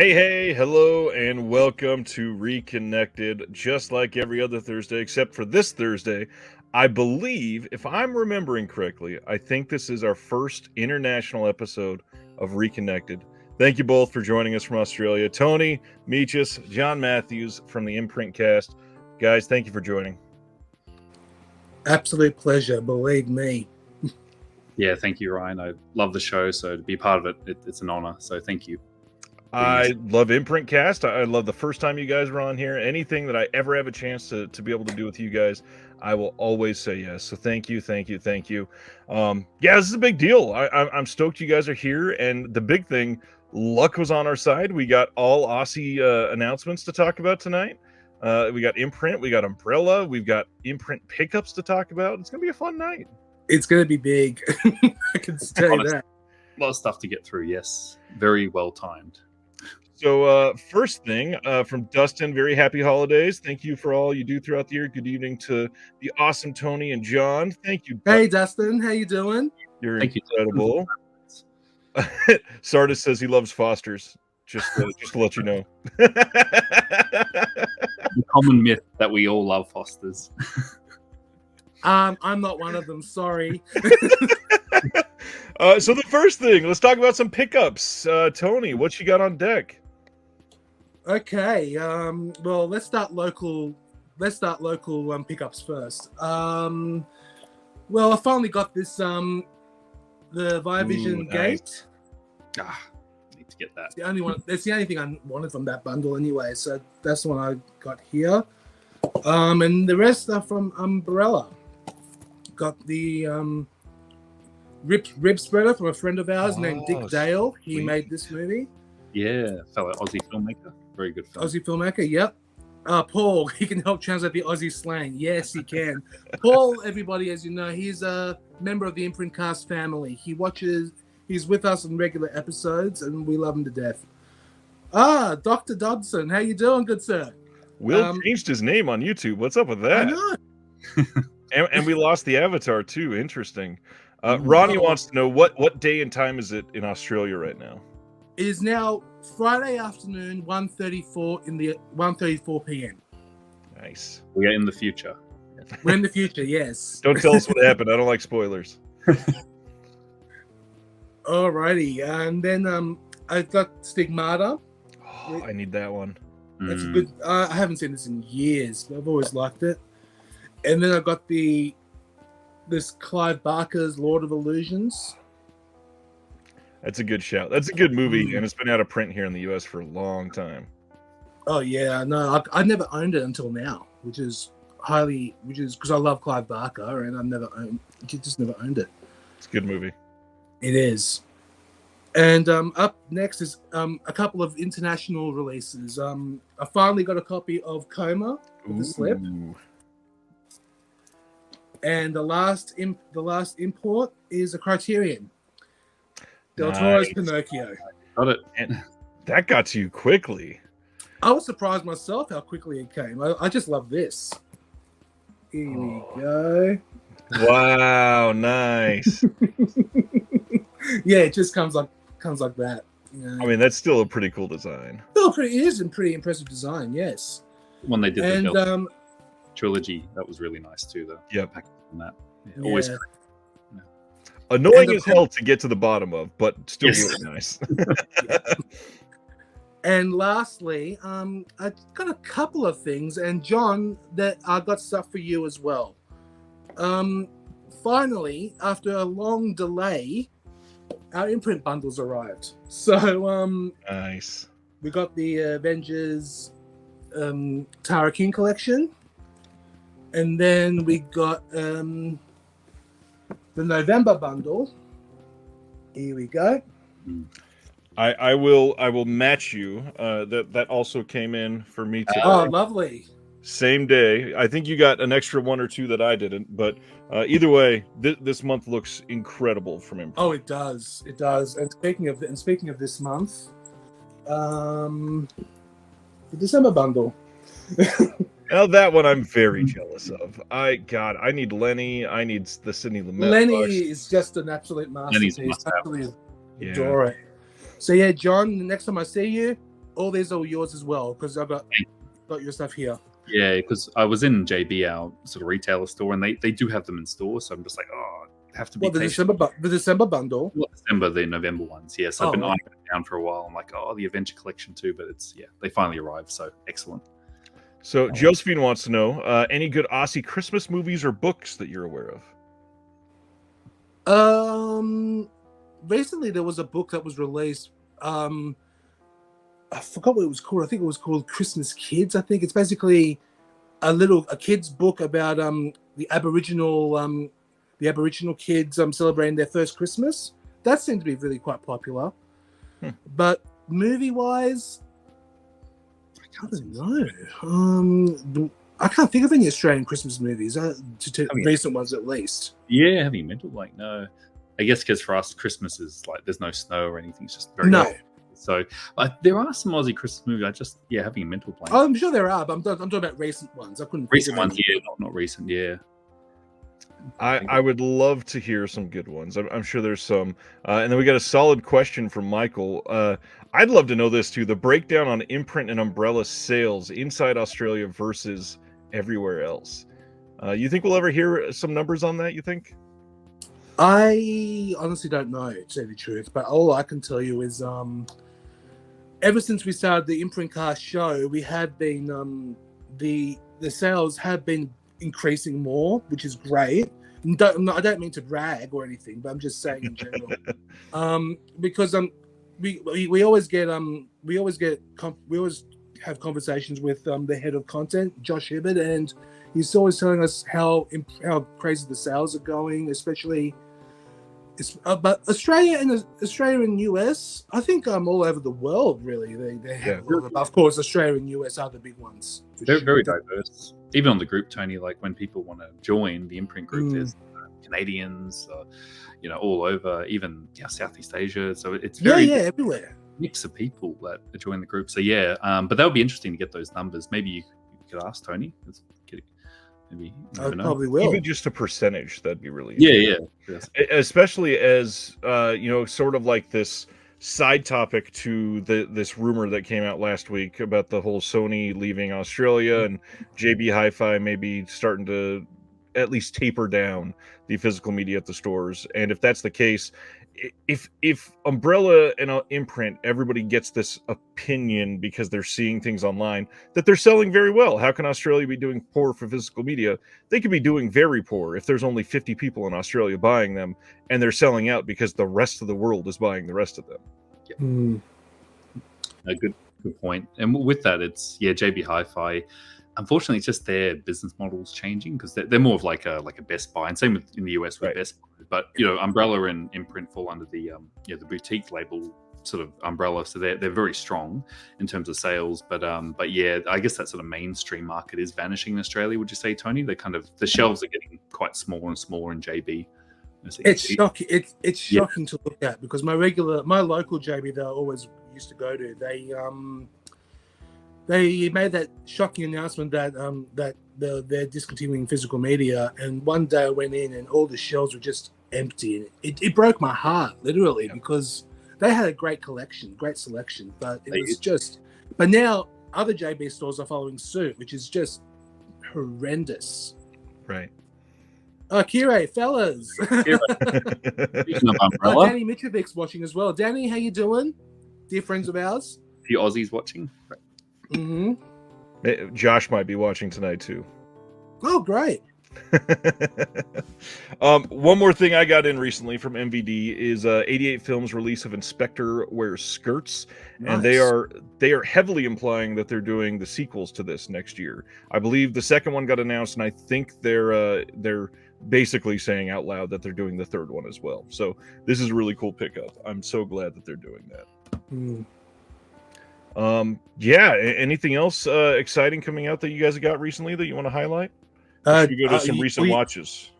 Hey, hello, and welcome to Reconnected. Just like every other Thursday, except for this Thursday, I believe, if I'm remembering correctly, I think this is our first international episode of Reconnected. Thank you both for joining us from Australia. Tony Michas, John Mathews from the Imprint cast. Guys, thank you for joining. Absolute pleasure, believe me. Yeah, thank you, Ryan. I love the show, so to be part of it, it's an honor. So thank you. I love Imprint Cast. I love the first time you guys were on here. Anything that I ever have a chance to be able to do with you guys, I will always say yes. So thank you. Yeah, this is a big deal. I'm stoked you guys are here. And the big thing, luck was on our side. We got all Aussie announcements to talk about tonight. We got Imprint, we got Umbrella, we've got Imprint pickups to talk about. It's going to be a fun night. It's going to be big. I can tell you that. A lot of stuff to get through, yes. Very well timed. So first thing from Dustin, very happy holidays. Thank you for all you do throughout the year. Good evening to the awesome Tony and John. Thank you. Hey, Dustin, how you doing? You're incredible. Sardis says he loves Foster's. Just to let you know. The common myth that we all love Foster's. I'm not one of them. Sorry. So the first thing, let's talk about some pickups. Tony, what you got on deck? Okay. Well, let's start local. Pickups first. Well, I finally got this. The Vivision Gate. Need to get that. It's the only one. That's the only thing I wanted from that bundle, anyway. So that's the one I got here. And the rest are from Umbrella. Got the rib spreader from a friend of ours named Dick Dale. He made this movie. Yeah, fellow Aussie filmmaker. Very good film. Aussie filmmaker, yep. Paul, he can help translate the Aussie slang. Yes, he can. Paul, everybody, as you know, he's a member of the Imprint cast family. He's with us on regular episodes, and we love him to death. Dr. Dodson, how you doing, good sir? Will changed his name on YouTube. What's up with that? I know. and we lost the avatar, too. Interesting. Ronnie wants to know, what day and time is it in Australia right now? It is now Friday afternoon, 1:34 p.m. Nice. We are in the future. We're in the future, yes. Don't tell us what happened. I don't like spoilers. Alrighty, and then I got Stigmata. Oh, I need that one. That's a good. I haven't seen this in years, but I've always liked it. And then I got this Clive Barker's Lord of Illusions. That's a good shout. That's a good movie, and it's been out of print here in the U.S. for a long time. Oh yeah, no, I never owned it until now, which is because I love Clive Barker, and just never owned it. It's a good movie. It is. And up next is a couple of international releases. I finally got a copy of Coma, The Slip. And the last import is a Criterion. Del Toro's Pinocchio. Got it. And that got to you quickly. I was surprised myself how quickly it came. I just love this. Here we go. Wow, nice. Yeah, it just comes like that. You know? I mean, that's still a pretty cool design. It is a pretty impressive design, yes. When they did the trilogy, that was really nice too, though. Yep. That. Yeah, always great. Yeah. Annoying as hell to get to the bottom of, but still really nice. And lastly, I got a couple of things, and John, that I got stuff for you as well. Finally, after a long delay, our Imprint bundles arrived. So nice. We got the Avengers Tara King collection, and then we got the November bundle. Here we go. I will match you. That also came in for me too. Oh, lovely. Same day. I think you got an extra one or two that I didn't, but either way, this month looks incredible from Imprint. Oh, it does. It does. And speaking of this month, the December bundle. Now that one I'm very jealous of. I need Lenny. I need the Sidney Lumet. Lenny is just an absolute masterpiece. I absolutely adore it. So yeah, John, the next time I see you, all these are yours as well because I've got your stuff here. Yeah, because I was in JB, our sort of retailer store, and they do have them in store. So I'm just like, have to be the patient. December bundle. Not December, the November ones. Yeah, so I've been right. eyeing it down for a while. I'm like, the Adventure Collection too, but they finally arrived. So excellent. So Josephine wants to know any good Aussie Christmas movies or books that you're aware of. Recently there was a book that was released. I forgot what it was called. I think it was called Christmas Kids. I think it's basically a kid's book about the Aboriginal kids celebrating their first Christmas. That seemed to be really quite popular. But movie wise, I don't know. I can't think of any Australian Christmas movies, recent ones at least. Yeah, having mental no. I guess because for us, Christmas is like there's no snow or anything. It's just very no. So there are some Aussie Christmas movies. I just having a mental blank. I'm sure there are, but I'm talking about recent ones. I couldn't. Recent ones, not recent, yeah. I would love to hear some good ones. I'm sure there's some. And then we got a solid question from Michael. I'd love to know this too. The breakdown on Imprint and Umbrella sales inside Australia versus everywhere else. You think we'll ever hear some numbers on that? You think? I honestly don't know, to say the truth. But all I can tell you is, ever since we started the Imprint Cast show, we have been the sales have been increasing more, which is great. I don't mean to brag or anything, but I'm just saying in general, because we always have conversations with the head of content, Josh Hibbert, and he's always telling us how crazy the sales are going, especially. But Australia and US, I think all over the world really. They have of course Australia and US are the big ones. They're very diverse. Even on the group, Tony, like when people want to join the Imprint group, there's Canadians, all over, even Southeast Asia. So it's very everywhere. Mix of people that join the group. So but that would be interesting to get those numbers. Maybe you could ask Tony. Maybe I probably will. Even just a percentage, that'd be really yes. Especially as sort of like this side topic to this rumor that came out last week about the whole Sony leaving Australia and JB Hi-Fi maybe starting to at least taper down the physical media at the stores. And if that's the case, if Umbrella and Imprint, everybody gets this opinion because they're seeing things online that they're selling very well. How can Australia be doing poor for physical media? They could be doing very poor if there's only 50 people in Australia buying them and they're selling out because the rest of the world is buying the rest of them. A good point. And with that, it's JB Hi-Fi. Unfortunately, it's just their business model's changing because they're more of like a Best Buy, and same with in the US with Best Buy. But Umbrella and Imprint fall under the boutique label sort of umbrella, so they're very strong in terms of sales. But I guess that sort of mainstream market is vanishing in Australia. Would you say, Tony? The shelves are getting quite smaller and smaller in JB. It's shocking. It's shocking to look at because my local JB that I always used to go to, they made that shocking announcement that they're discontinuing physical media, and one day I went in and all the shelves were just empty. It broke my heart, literally, because they had a great selection, but it was just. But now other JB stores are following suit, which is just horrendous. Right. Oh, Kire, fellas. Danny Mitrovic's watching as well. Danny, how you doing? Dear friends of ours. A few Aussies watching. Mm-hmm. Josh might be watching tonight too. Oh, great. One more thing I got in recently from MVD is 88 Films release of Inspector Wears Skirts. Nice. And they are heavily implying that they're doing the sequels to this next year. I believe the second one got announced, and I think they're basically saying out loud that they're doing the third one as well. So this is a really cool pickup. I'm so glad that they're doing that. Anything else exciting coming out that you guys have got recently that you want to highlight? Should we go to some recent watches?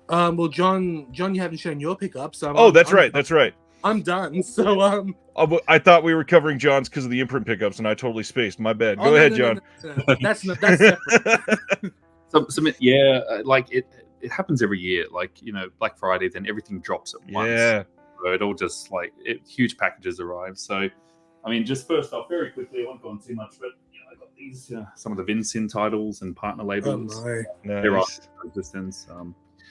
Well, John, you haven't shown your pickup, so that's right. I'm done. So I thought we were covering John's because of the Imprint pickups, and I totally spaced. My bad. Go ahead, John. No. That's separate. Like it happens every year. Like Black Friday, then everything drops at once. Yeah. So it all just huge packages arrive. So I mean, just first off, very quickly, I won't go on too much, but I got these some of the Vincin titles and partner labels. Oh my! They're Nice. on existence.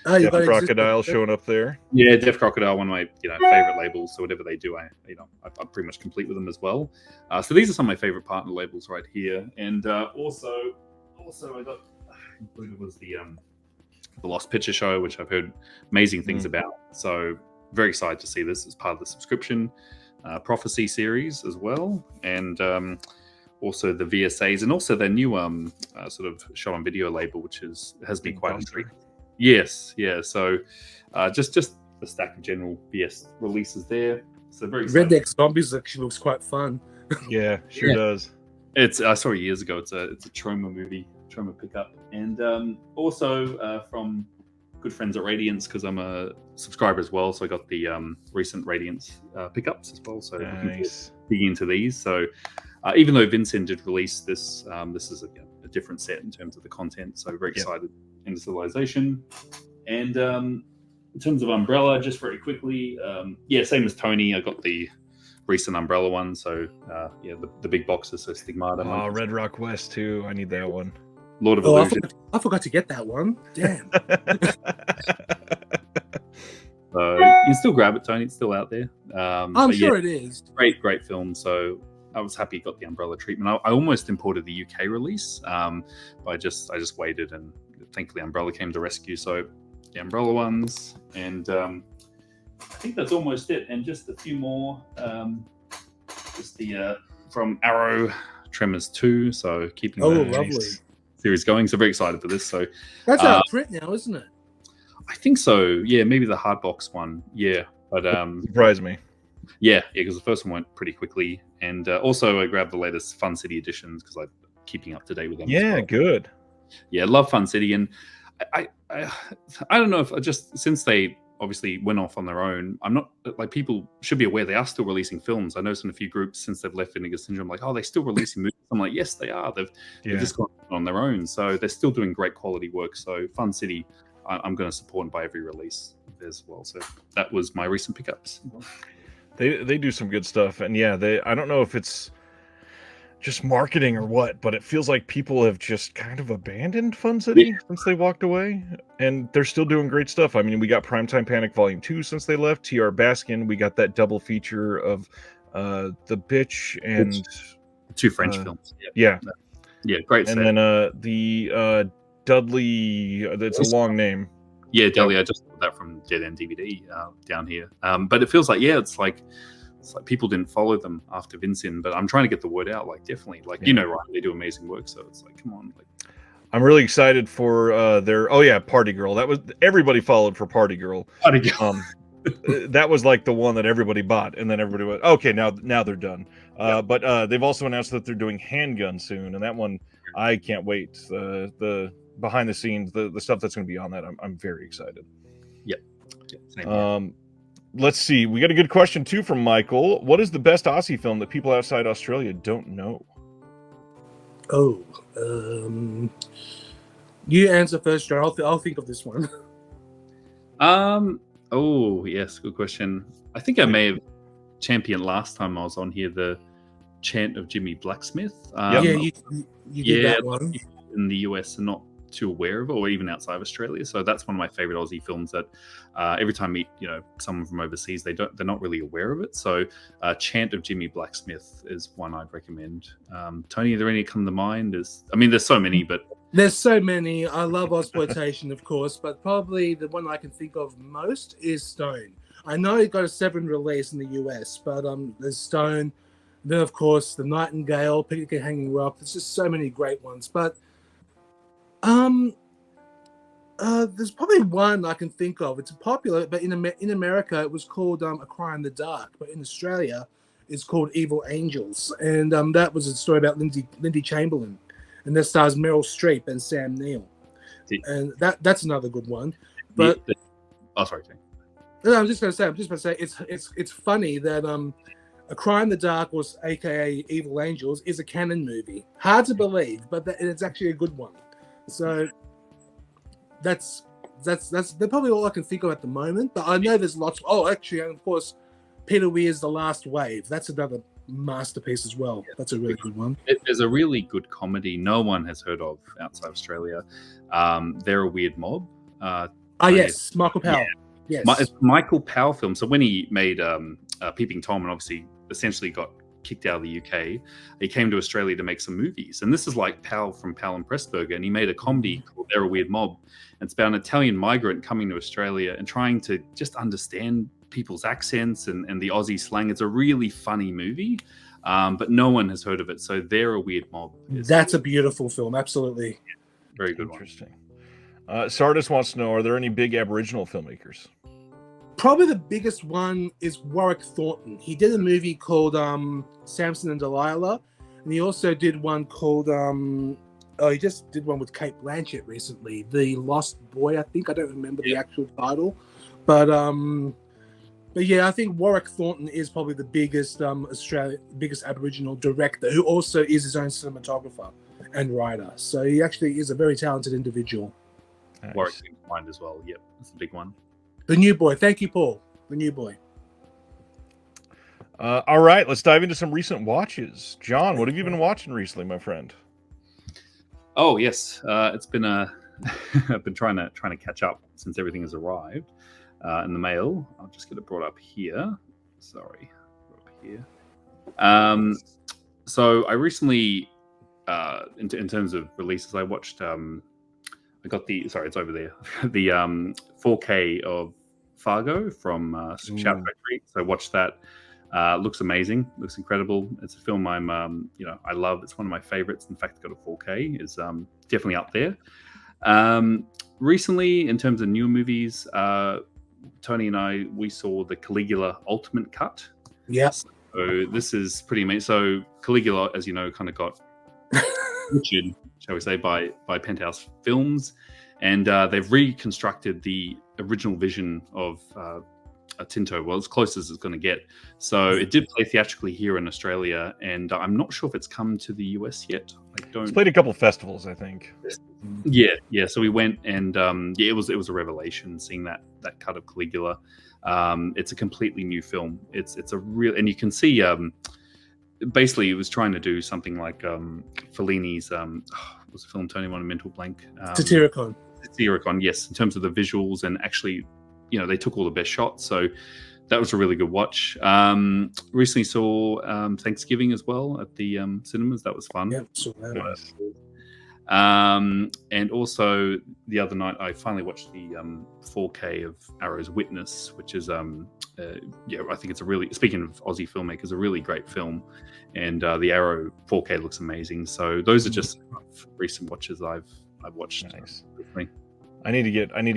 You Death got Crocodile existence. showing up there. Yeah, Death Crocodile, one of my favorite labels. So whatever they do, I'm pretty much complete with them as well. So these are some of my favorite partner labels right here, and also I got included was the Lost Picture Show, which I've heard amazing things about. So very excited to see this as part of the subscription Prophecy series as well, and also the VSAs, and also their new sort of shot on video label, which has been quite intriguing. Yes, yeah. So just a stack of general BS releases there. So very excited. Redneck Zombies actually looks quite fun. Yeah, sure does. I saw it years ago. It's a trauma movie, trauma pickup, and also from good friends at Radiance, because I'm a subscriber as well. So I got the recent Radiance pickups as well. So Nice. digging into these. So even though Vincent did release this, this is a different set in terms of the content. So very excited. Into Civilization. And in terms of Umbrella, just very quickly, same as Tony, I got the recent Umbrella one. So the big boxes, so Stigmata. Oh, Red Rock West too. I need that one. Lord of Illusion. I forgot to get that one. Damn. So you can still grab it, Tony. It's still out there. I'm sure it is. Great film. So I was happy got the Umbrella treatment. I almost imported the UK release, but I just waited, and thankfully Umbrella came to rescue. So the Umbrella ones, and I think that's almost it. And just a few more. Just the from Arrow, Tremors 2. So keeping the lovely series going. So very excited for this. So that's out of print now, isn't it? I think so. Yeah, maybe the hardbox one. Yeah, but surprised me. Yeah, because the first one went pretty quickly, and also I grabbed the latest Fun City editions because I'm keeping up to date with them. Yeah, as well. good. Yeah, love Fun City, and I don't know if just since they obviously went off on their own, I'm not like people should be aware they are still releasing films. I know in a few groups since they've left Vinegar Syndrome, like, oh, they're still releasing movies. I'm like, yes, they are. They've just gone on their own, so they're still doing great quality work. So Fun City, I'm going to support and buy every release as well. So that was my recent pickups. They do some good stuff, and I don't know if it's just marketing or what, but it feels like people have just kind of abandoned Fun City since they walked away, and they're still doing great stuff. I mean, we got Primetime Panic Volume 2 since they left, TR Baskin, we got that double feature of The Bitch and two French films. Yeah, great. And then the Dudley, it's a long name. Yeah, Dudley, I just got that from Dead End DVD down here. But it feels like, it's like people didn't follow them after Vincent, but I'm trying to get the word out, like, definitely, like, right, they do amazing work, so it's like, come on, like. I'm really excited for their Party Girl. That was everybody followed for Party Girl. That was like the one that everybody bought, and then everybody went, okay, now they're done. But they've also announced that they're doing Handgun soon, and that one I can't wait. The behind the scenes, the stuff that's going to be on that, I'm very excited. Yep. Let's see. We got a good question too from Michael. What is the best Aussie film that people outside Australia don't know? You answer first, Joe. I'll think of this one. Oh yes, good question. I think I may have championed last time I was on here the Chant of Jimmy Blacksmith. You did that one in the US and not too aware of it, or even outside of Australia. So that's one of my favorite Aussie films that every time I meet someone from overseas, they're not really aware of it. So Chant of Jimmy Blacksmith is one I'd recommend. Tony, are there any come to mind? There's so many, but there's so many. I love Ozploitation, of course, but probably the one I can think of most is Stone. I know it got a 7 release in the US, but there's Stone. Then of course the Nightingale, Picnic at Hanging Rock. There's just so many great ones, but there's probably one I can think of. It's popular, but in America it was called A Cry in the Dark, but in Australia it's called Evil Angels, and that was a story about Lindy Chamberlain, and that stars Meryl Streep and Sam Neill, and that's another good one. But sorry. No, I'm just going to say it's funny that A Cry in the Dark, was AKA Evil Angels, is a canon movie. Hard to believe, but it's actually a good one. So that's probably all I can think of at the moment. But I know there's lots. Oh, actually, and of course, Peter Weir's The Last Wave. That's another masterpiece as well. That's a really good one. There's a really good comedy no one has heard of outside Australia. They're a Weird Mob. Yes, Michael Powell. Yeah. Yes, It's Michael Powell film. So when he made Peeping Tom and obviously essentially got kicked out of the UK, he came to Australia to make some movies. And this is like Powell from Powell and Pressburger, and he made a comedy called They're a Weird Mob. And it's about an Italian migrant coming to Australia and trying to just understand people's accents and the Aussie slang. It's a really funny movie, but no one has heard of it. So They're a Weird Mob. That's a beautiful film. Absolutely. Very good one. Interesting. Sardis wants to know, are there any big Aboriginal filmmakers? Probably the biggest one is Warwick Thornton. He did a movie called Samson and Delilah, and he also did one called he just did one with Kate Blanchett recently, The Lost Boy, I think. I don't remember the actual title, but yeah, I think Warwick Thornton is probably the biggest biggest Aboriginal director, who also is his own cinematographer and writer. So he actually is a very talented individual. Nice. Warwick mind as well. Yep, that's a big one. The New Boy. Thank you, Paul. The New Boy. All right, let's dive into some recent watches. John, what have you been watching recently, my friend? Oh yes, it's been I've been trying to catch up since everything has arrived in the mail. I'll just get it brought up here. Sorry, brought up here. So I recently, in terms of releases, I watched. I got it's over there. The 4K of Fargo from Shout Factory. So I watched that. Looks amazing. Looks incredible. It's a film I love. It's one of my favorites. In fact, got a 4K. Is definitely up there. Recently, in terms of new movies, Tony and we saw the Caligula Ultimate Cut. Yes. So this is pretty amazing. So Caligula, as you know, kind of got butchered, shall we say, by Penthouse Films, and they've reconstructed the original vision of a Tinto, well, as close as it's going to get. So it did play theatrically here in Australia, and I'm not sure if it's come to the US yet. It's played a couple of festivals, I think. Yeah. So we went, and it was a revelation seeing that cut of Caligula. It's a completely new film. It's a real, and you can see. Basically, it was trying to do something like Fellini's. What was the film, Tony? On a mental blank. Satyricon. Satyricon, yes. In terms of the visuals, and actually, they took all the best shots. So that was a really good watch. Recently saw Thanksgiving as well at the cinemas. That was fun. Yeah, saw that. Nice. And also the other night, I finally watched the 4K of Arrow's Witness, which is I think it's a really, speaking of Aussie filmmakers, a really great film, and the Arrow 4K looks amazing. So those are just recent watches I've watched. Nice. Recently. I need to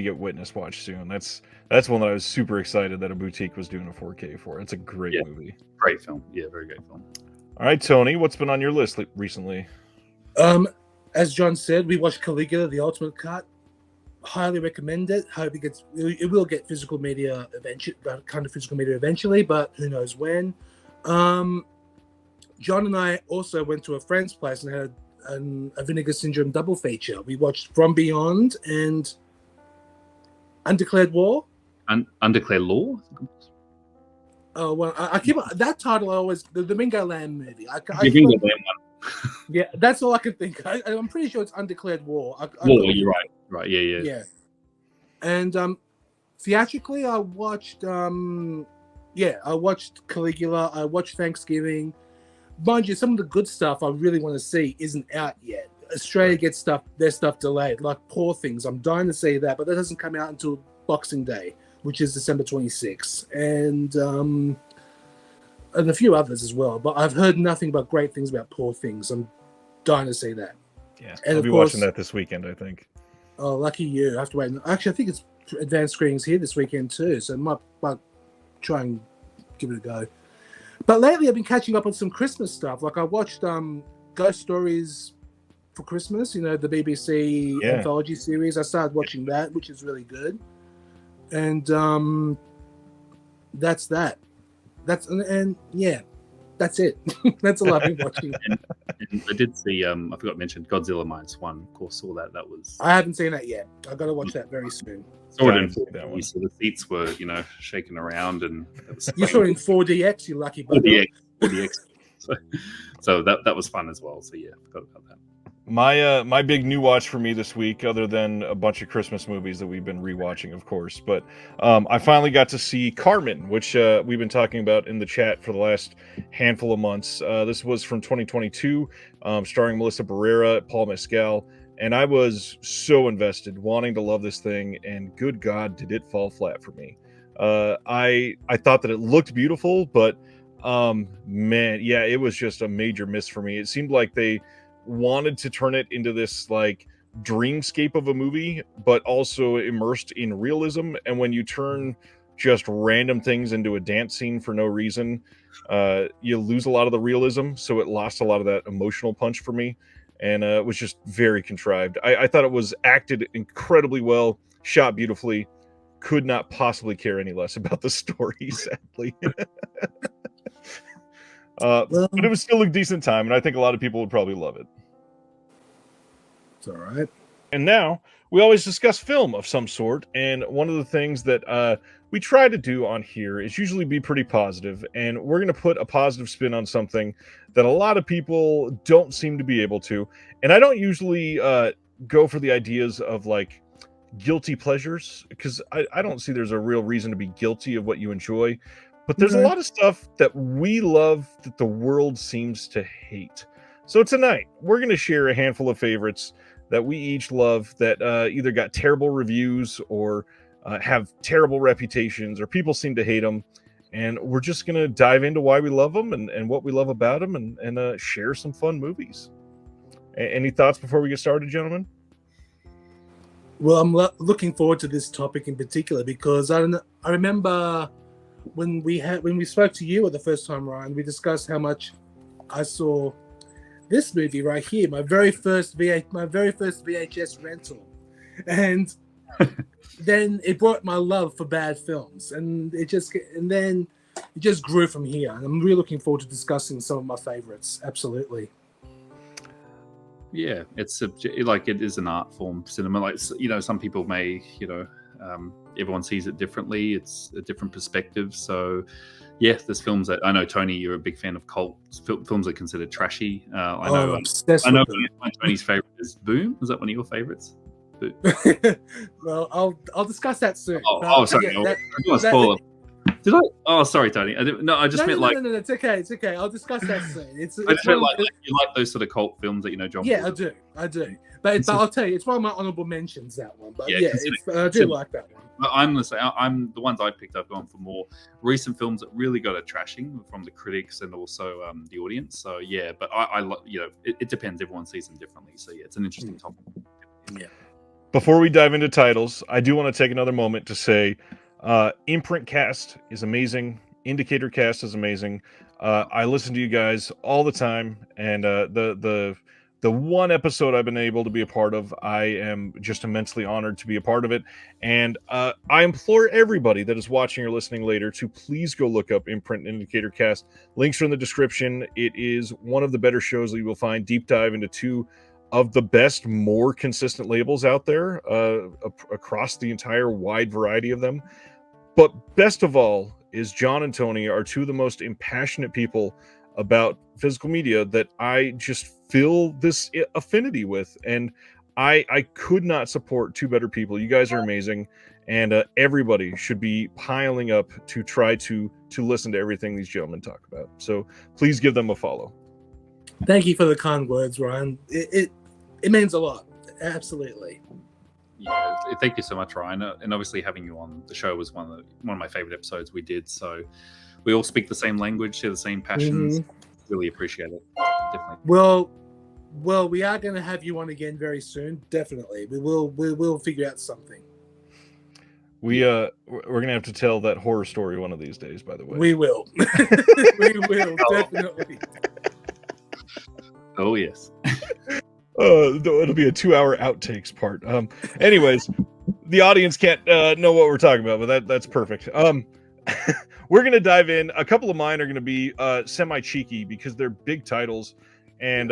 get Witness watched soon. That's one that I was super excited that a boutique was doing a 4K for. It's a great movie. Great film. Yeah, very great film. All right, Tony, what's been on your list recently? As John said, we watched Caligula, the Ultimate Cut. Highly recommend it. Hope it will get physical media eventually, but who knows when. John and I also went to a friend's place and had a Vinegar Syndrome double feature. We watched From Beyond and Undeclared War. Undeclared Law? Oh, well, I keep that title. I always the Domingo Lamb movie. Domingo Lamb one. Yeah, that's all I can think. I'm pretty sure it's Undeclared War. You're right. Right, yeah. Yeah. And theatrically, I watched Caligula. I watched Thanksgiving. Mind you, some of the good stuff I really want to see isn't out yet. Australia gets their stuff delayed, like Poor Things. I'm dying to see that, but that doesn't come out until Boxing Day, which is December 26th. And a few others as well, but I've heard nothing but great things about Poor Things. I'm dying to see that. Yeah, and I'll be watching that this weekend, I think. Oh, lucky you. I have to wait. Actually, I think it's advanced screenings here this weekend too, so I might try and give it a go. But lately, I've been catching up on some Christmas stuff. Like I watched Ghost Stories for Christmas, the BBC anthology series. I started watching that, which is really good. And that's that. That's it. That's all I've been watching. And I did see, I forgot to mention Godzilla -1. Of course, saw that. That was. I haven't seen that yet. I've got to watch that very soon. Saw it in 4D, so the seats were, shaking around, and you saw it in 4DX. You lucky bugger. 4DX. So that was fun as well. So yeah, forgot about that. My big new watch for me this week, other than a bunch of Christmas movies that we've been rewatching, of course, but I finally got to see Carmen, which we've been talking about in the chat for the last handful of months. This was from 2022, starring Melissa Barrera, Paul Mescal, and I was so invested, wanting to love this thing, and good God, did it fall flat for me. I thought that it looked beautiful, but man, yeah, it was just a major miss for me. It seemed like they wanted to turn it into this like dreamscape of a movie, but also immersed in realism. And when you turn just random things into a dance scene for no reason, you lose a lot of the realism. So it lost a lot of that emotional punch for me, and it was just very contrived. I thought it was acted incredibly well, shot beautifully. Could not possibly care any less about the story, sadly. But it was still a decent time, and I think a lot of people would probably love it. It's all right. And now we always discuss film of some sort, and one of the things that we try to do on here is usually be pretty positive, and we're going to put a positive spin on something that a lot of people don't seem to be able to. And I don't usually go for the ideas of like guilty pleasures, because I don't see there's a real reason to be guilty of what you enjoy. But there's a lot of stuff that we love that the world seems to hate. So tonight, we're going to share a handful of favorites that we each love that either got terrible reviews or have terrible reputations, or people seem to hate them. And we're just going to dive into why we love them and what we love about them, and share some fun movies. Any thoughts before we get started, gentlemen? Well, I'm looking forward to this topic in particular because I remember when we spoke to you the first time, Ryan, we discussed how much I saw this movie right here, my very first VHS rental, and then it brought my love for bad films, and then it just grew from here. And I'm really looking forward to discussing some of my favorites. Absolutely. Yeah, it's like it is an art form, cinema. Like, you know, some people may, you know, everyone sees it differently. It's a different perspective. So, yeah, there's films that I know, Tony, you're a big fan of cult films that are considered trashy. I know Tony's favorite is Boom. Is that one of your favorites? Well, I'll discuss that soon. Sorry, I don't want to spoil it. Did I? Oh, sorry, Tony. I just meant like. No, it's okay. It's okay. I'll discuss that soon. I just meant like you like those sort of cult films that, you know, John. Yeah, I do. But I'll tell you, it's one of my honorable mentions, that one. But yeah, I do like that one. I'm the ones I picked. I've gone for more recent films that really got a trashing from the critics and also the audience. So yeah, but I you know, it depends. Everyone sees them differently. So yeah, it's an interesting topic. Yeah. Before we dive into titles, I do want to take another moment to say Imprint Cast is amazing. Indicator Cast is amazing. I listen to you guys all the time, and the one episode I've been able to be a part of, I am just immensely honored to be a part of it. And I implore everybody that is watching or listening later to please go look up Imprint Indicator Cast. Links are in the description. It is one of the better shows that you will find. Deep dive into two of the best, more consistent labels out there across the entire wide variety of them. But best of all is John and Tony are two of the most impassionate people about physical media that I just feel this affinity with. And I could not support two better people. You guys are amazing. And everybody should be piling up to try to listen to everything these gentlemen talk about. So please give them a follow. Thank you for the kind words, Ryan. It means a lot. Absolutely. Yeah, thank you so much, Ryan. And obviously having you on the show was one of my favorite episodes we did. So we all speak the same language, share the same passions. Really appreciate it. Definitely. Well, we are going to have you on again very soon. Definitely, we will figure out something. We're going to have to tell that horror story one of these days. By the way, we will. We will definitely. Oh yes. It'll be a 2-hour outtakes part. Anyways, the audience can't know what we're talking about, but that's perfect. We're gonna dive in. A couple of mine are gonna be semi cheeky because they're big titles, and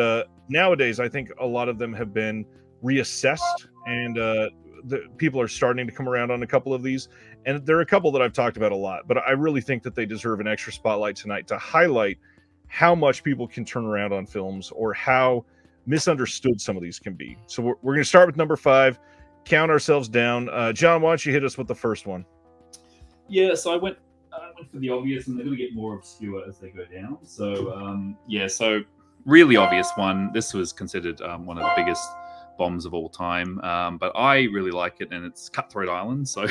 nowadays I think a lot of them have been reassessed, and the people are starting to come around on a couple of these. And there are a couple that I've talked about a lot, but I really think that they deserve an extra spotlight tonight to highlight how much people can turn around on films or how misunderstood some of these can be. So we're going to start with number 5, count ourselves down. John, why don't you hit us with the first one? Yeah, so I went for the obvious, and they're going to get more obscure as they go down. So so really obvious one. This was considered one of the biggest bombs of all time, but I really like it, and it's Cutthroat Island. So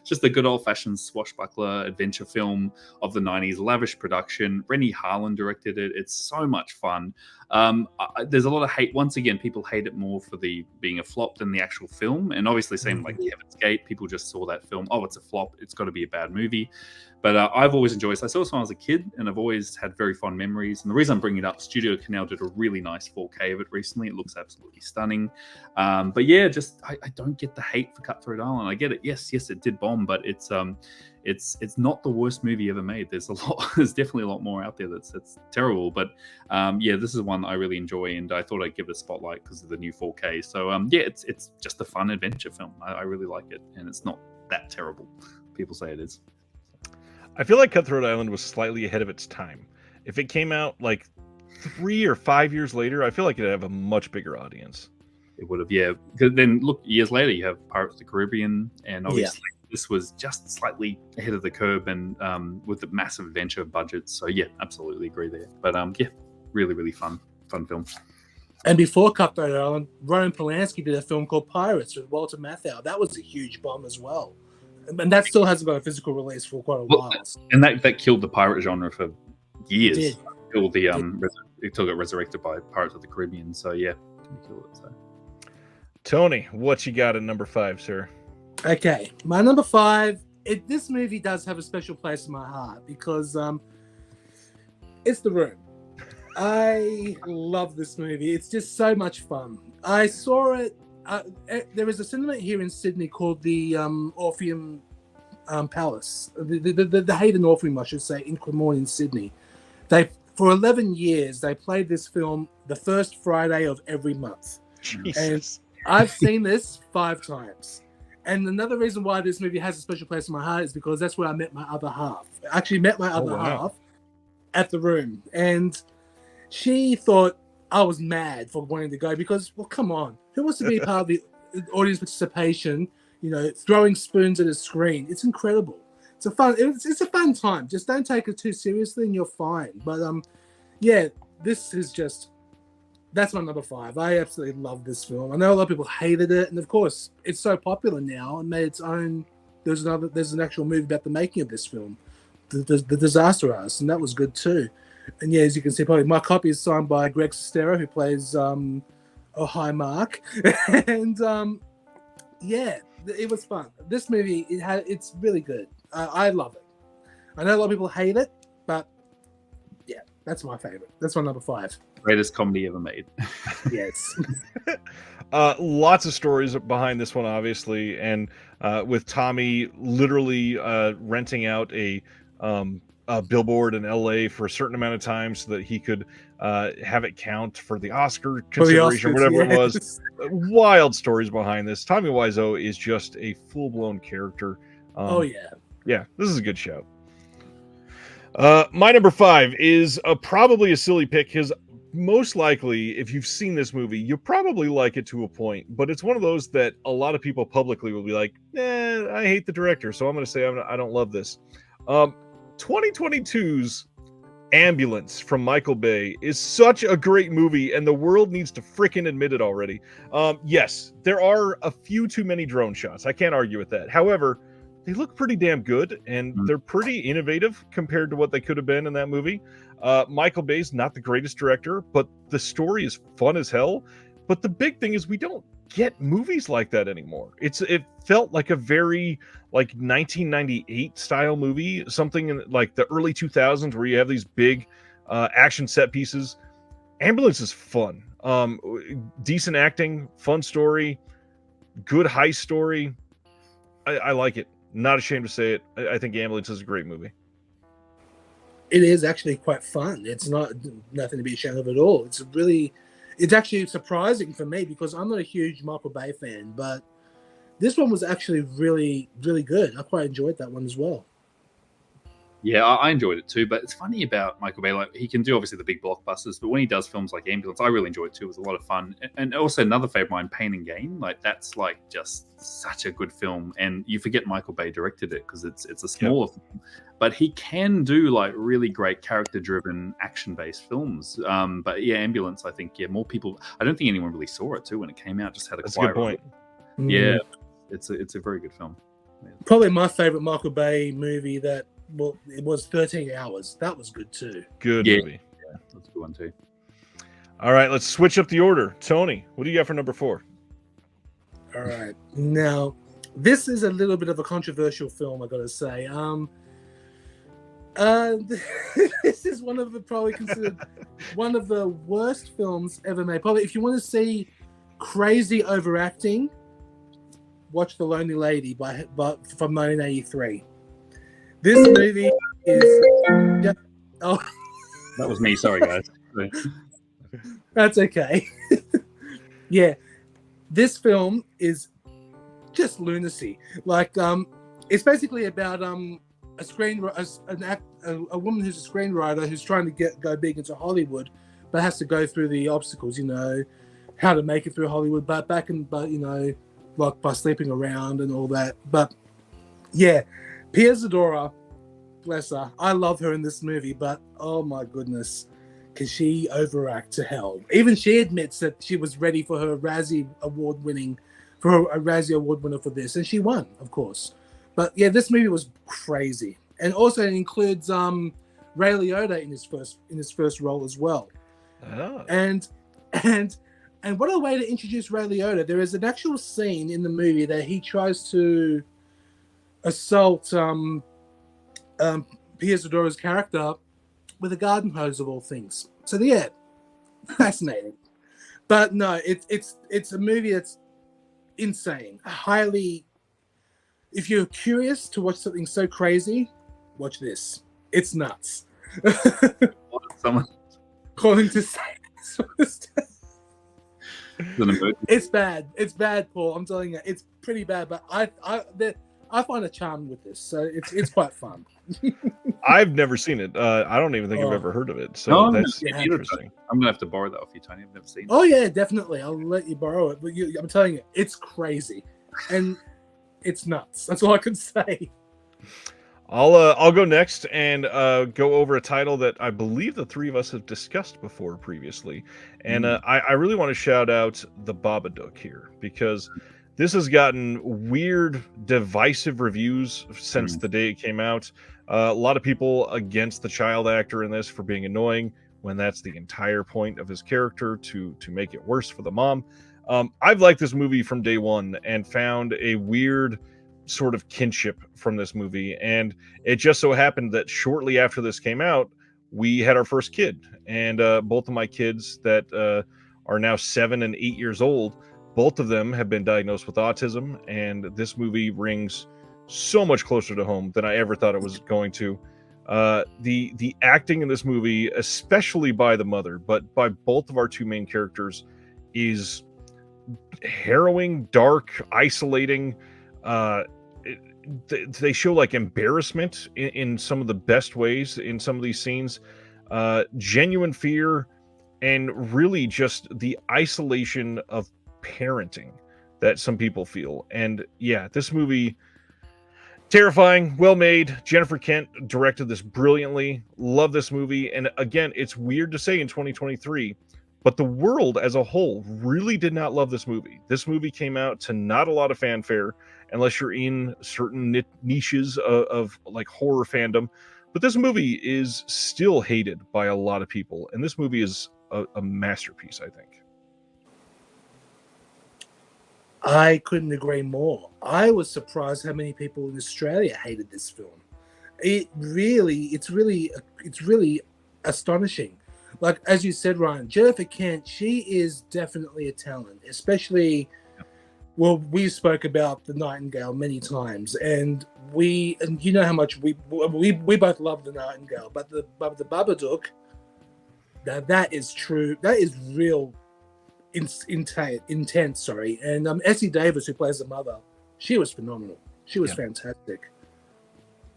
just a good old-fashioned swashbuckler adventure film of the 90s, lavish production. Rennie Harlan directed it. It's so much fun. There's a lot of hate. Once again, people hate it more for being a flop than the actual film, and obviously same like Heaven's Gate, people just saw that film, oh, it's a flop, it's got to be a bad movie. But I've always enjoyed it. I saw this when I was a kid, and I've always had very fond memories. And the reason I'm bringing it up, Studio Canal did a really nice 4K of it recently. It looks absolutely stunning. But yeah, just I don't get the hate for Cutthroat Island. I get it. Yes, it did bomb, but it's not the worst movie ever made. There's definitely a lot more out there that's terrible. But yeah, this is one I really enjoy, and I thought I'd give it a spotlight because of the new 4K. So yeah, it's just a fun adventure film. I really like it, and it's not that terrible. People say it is. I feel like Cutthroat Island was slightly ahead of its time. If it came out like 3 or 5 years later, I feel like it'd have a much bigger audience. It would have, yeah. Because then look, years later, you have Pirates of the Caribbean, and obviously this was just slightly ahead of the curve, and with the massive adventure budgets. So yeah, absolutely agree there. But yeah, really, really fun film. And before Cutthroat Island, Roman Polanski did a film called Pirates with Walter Matthau. That was a huge bomb as well. And that still hasn't got a physical release for quite a while. And that killed the pirate genre for years. It killed until it got resurrected by Pirates of the Caribbean. So yeah, killed it. So. Tony, what you got at number 5, sir? Okay, my number 5. This movie does have a special place in my heart because it's The Room. I love this movie. It's just so much fun. I saw it. There is a cinema here in Sydney called the Orpheum Palace, the Hayden Orpheum, I should say, in Cremorne in Sydney. For 11 years, they played this film the first Friday of every month. Jesus. And I've seen this 5 times. And another reason why this movie has a special place in my heart is because that's where I met my other half. I actually met my other half at The Room. And she thought I was mad for wanting to go because, well, come on. Who wants to be part of the audience participation, throwing spoons at a screen? It's incredible. It's a fun time. Just don't take it too seriously and you're fine. But yeah, this is that's my number 5. I absolutely love this film. I know a lot of people hated it, and of course, it's so popular now and made its own. There's an actual movie about the making of this film, the Disaster Artist, and that was good too. And yeah, as you can see, probably my copy is signed by Greg Sestero, who plays Hi Mark, and yeah, it was fun. This movie, it's really good. I love it. I know a lot of people hate it, but yeah, that's my favorite. That's my number 5. Greatest comedy ever made. Yes. Lots of stories behind this one, obviously, and with Tommy literally renting out a billboard in LA for a certain amount of time so that he could have it count for the Oscar consideration, whatever it was. Wild stories behind this. Tommy Wiseau is just a full-blown character. Oh yeah. Yeah, this is a good show. My number 5 is probably a silly pick because most likely, if you've seen this movie, you'll probably like it to a point, but it's one of those that a lot of people publicly will be like, I hate the director, so I'm going to say I don't love this. 2022's Ambulance from Michael Bay is such a great movie, and the world needs to frickin' admit it already. Yes, there are a few too many drone shots. I can't argue with that. However, they look pretty damn good, and they're pretty innovative compared to what they could have been in that movie. Michael Bay's not the greatest director, but the story is fun as hell. But the big thing is we don't get movies like that anymore. It felt like a very 1998 style movie, something in like the early 2000s where you have these big action set pieces. Ambulance is fun. Decent acting, fun story, good heist story. I like it. Not ashamed to say it. I think Ambulance is a great movie. It is actually quite fun. It's not nothing to be ashamed of at all. It's actually surprising for me because I'm not a huge Michael Bay fan, but this one was actually really, really good. I quite enjoyed that one as well. Yeah, I enjoyed it too. But it's funny about Michael Bay. Like, he can do obviously the big blockbusters, but when he does films like Ambulance, I really enjoy it too. It was a lot of fun. And also another favorite of mine, Pain and Gain. Like, that's like just such a good film. And you forget Michael Bay directed it because it's a smaller film, but he can do like really great character-driven, action-based films. But yeah, Ambulance, I think more people. I don't think anyone really saw it too when it came out. Just had a That's a good quiet point. Yeah, it's a very good film. Probably my favorite Michael Bay movie it was 13 Hours. That was good too. Good movie. Yeah, that's a good one too. All right, let's switch up the order. Tony, what do you got for number 4? All right. Now, this is a little bit of a controversial film, I gotta say. This is probably considered one of the worst films ever made. Probably, if you want to see crazy overacting, watch The Lonely Lady from 1983. This movie is... Oh, That was me. Sorry, guys. that's okay. Yeah, this film is just lunacy. Like, it's basically about a woman who's a screenwriter who's trying to go big into Hollywood, but has to go through the obstacles, how to make it through Hollywood, but like by sleeping around and all that. But yeah, Pia Zadora, bless her, I love her in this movie, but oh my goodness, can she overact to hell? Even she admits that she was ready for her Razzie Award winner for this, and she won, of course. But yeah, this movie was crazy, and also it includes Ray Liotta in his first role as well. Oh. And what a way to introduce Ray Liotta. There is an actual scene in the movie that he tries to assault Pia Zadora's character with a garden hose of all things. So yeah, fascinating. But no, it's a movie that's insane. Highly, if you're curious to watch something so crazy, watch this. It's nuts. Someone Calling to say it's bad. It's bad, Paul. I'm telling you, it's pretty bad. But I find a charm with this, so it's quite fun. I've never seen it. I don't even think I've ever heard of it. So that's interesting. I'm gonna have to borrow that off you, Tony. I've never seen it. Oh yeah, definitely. I'll let you borrow it. But I'm telling you, it's crazy, and it's nuts. That's all I can say. I'll go next and go over a title that I believe the three of us have discussed before previously, and I really want to shout out The Babadook here because this has gotten weird, divisive reviews since the day it came out. A lot of people against the child actor in this for being annoying when that's the entire point of his character, to make it worse for the mom. I've liked this movie from day one and found a weird sort of kinship from this movie, and it just so happened that shortly after this came out, we had our first kid, and both of my kids that are now 7 and 8 years old, both of them have been diagnosed with autism, and this movie rings so much closer to home than I ever thought it was going to. The acting in this movie, especially by the mother, but by both of our two main characters, is harrowing, dark, isolating. They show like embarrassment in some of the best ways in some of these scenes, genuine fear, and really just the isolation of parenting that some people feel. And yeah, this movie, terrifying, well made. Jennifer Kent directed this brilliantly. Love this movie. And again, it's weird to say in 2023, but the world as a whole really did not love this movie. This movie came out to not a lot of fanfare, unless you're in certain niches of like horror fandom. But this movie is still hated by a lot of people. And this movie is a masterpiece, I think. I couldn't agree more. I was surprised how many people in Australia hated this film. It's really astonishing. Like, as you said, Ryan, Jennifer Kent, she is definitely a talent, especially, well, we spoke about The Nightingale many times, and you know how much we both love The Nightingale, but the Babadook, that is true. That is real intense, sorry. And Essie Davis, who plays the mother, she was phenomenal. She was fantastic.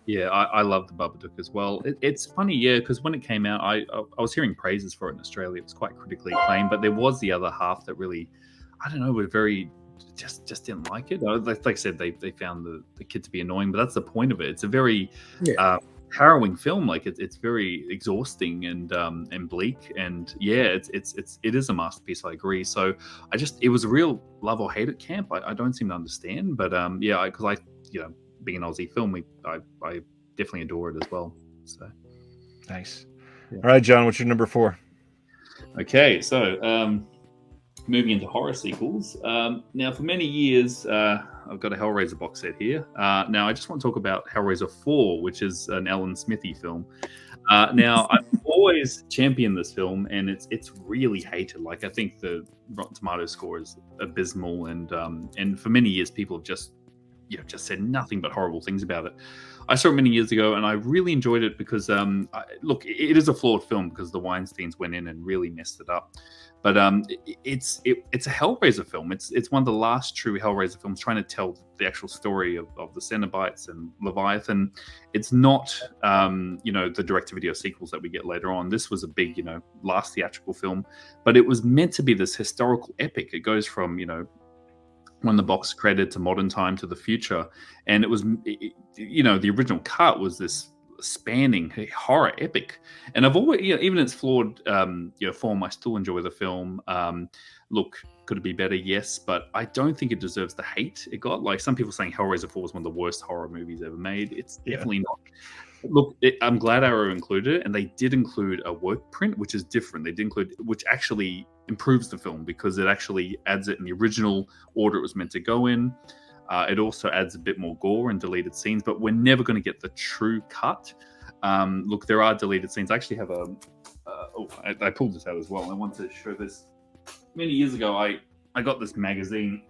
Yeah, I love the Babadook as well. It's funny, yeah, because when it came out, I was hearing praises for it in Australia. It was quite critically acclaimed, but there was the other half that really, I don't know, were very just didn't like it. Like I said, they found the kid to be annoying, but that's the point of it. It's a very Yeah. harrowing film. Like it's very exhausting and bleak, and yeah, it is a masterpiece. I agree. So it was a real love or hate it camp. I don't seem to understand, but yeah, because being an Aussie film, I definitely adore it as well. So Nice. Yeah. All right, John, what's your number 4? okay, so moving into horror sequels. Now, for many years, I've got a Hellraiser box set here. Now, I just want to talk about Hellraiser 4, which is an Alan Smithy film. Now, I've always championed this film, and it's really hated. Like, I think the Rotten Tomatoes score is abysmal, and for many years, people have just said nothing but horrible things about it. I saw it many years ago, and I really enjoyed it because, look, it is a flawed film because the Weinsteins went in and really messed it up. But it's a Hellraiser film. It's one of the last true Hellraiser films trying to tell the actual story of the Cenobites and Leviathan. It's not, the direct-to-video sequels that we get later on. This was a big, last theatrical film, but it was meant to be this historical epic. It goes from, when the box credited to modern time to the future, and it was the original cut was this spanning horror epic, and I've always even in its flawed form, I still enjoy the film. Look, could it be better? Yes, but I don't think it deserves the hate it got. Like some people saying Hellraiser 4 was one of the worst horror movies ever made. It's definitely not. Look, I'm glad Arrow included it, and they did include a work print, which is different. They did include, which actually improves the film because it actually adds it in the original order it was meant to go in. It also adds a bit more gore and deleted scenes, but we're never going to get the true cut. Look, there are deleted scenes. I actually have I pulled this out as well. I want to show this. Many years ago, I got this magazine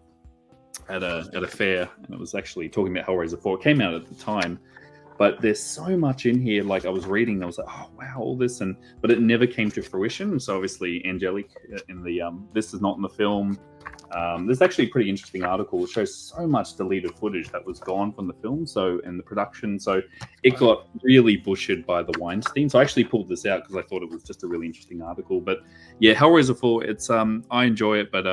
at a fair, and it was actually talking about Hellraiser 4. It came out at the time. But there's so much in here. Like I was reading, I was like, oh wow, all this, but it never came to fruition. So obviously, Angelique in the this is not in the film. There's actually a pretty interesting article. It shows so much deleted footage that was gone from the film. So in the production, so it got really bushed by the Weinstein. So I actually pulled this out because I thought it was just a really interesting article. But yeah, Hellraiser 4. It's I enjoy it, but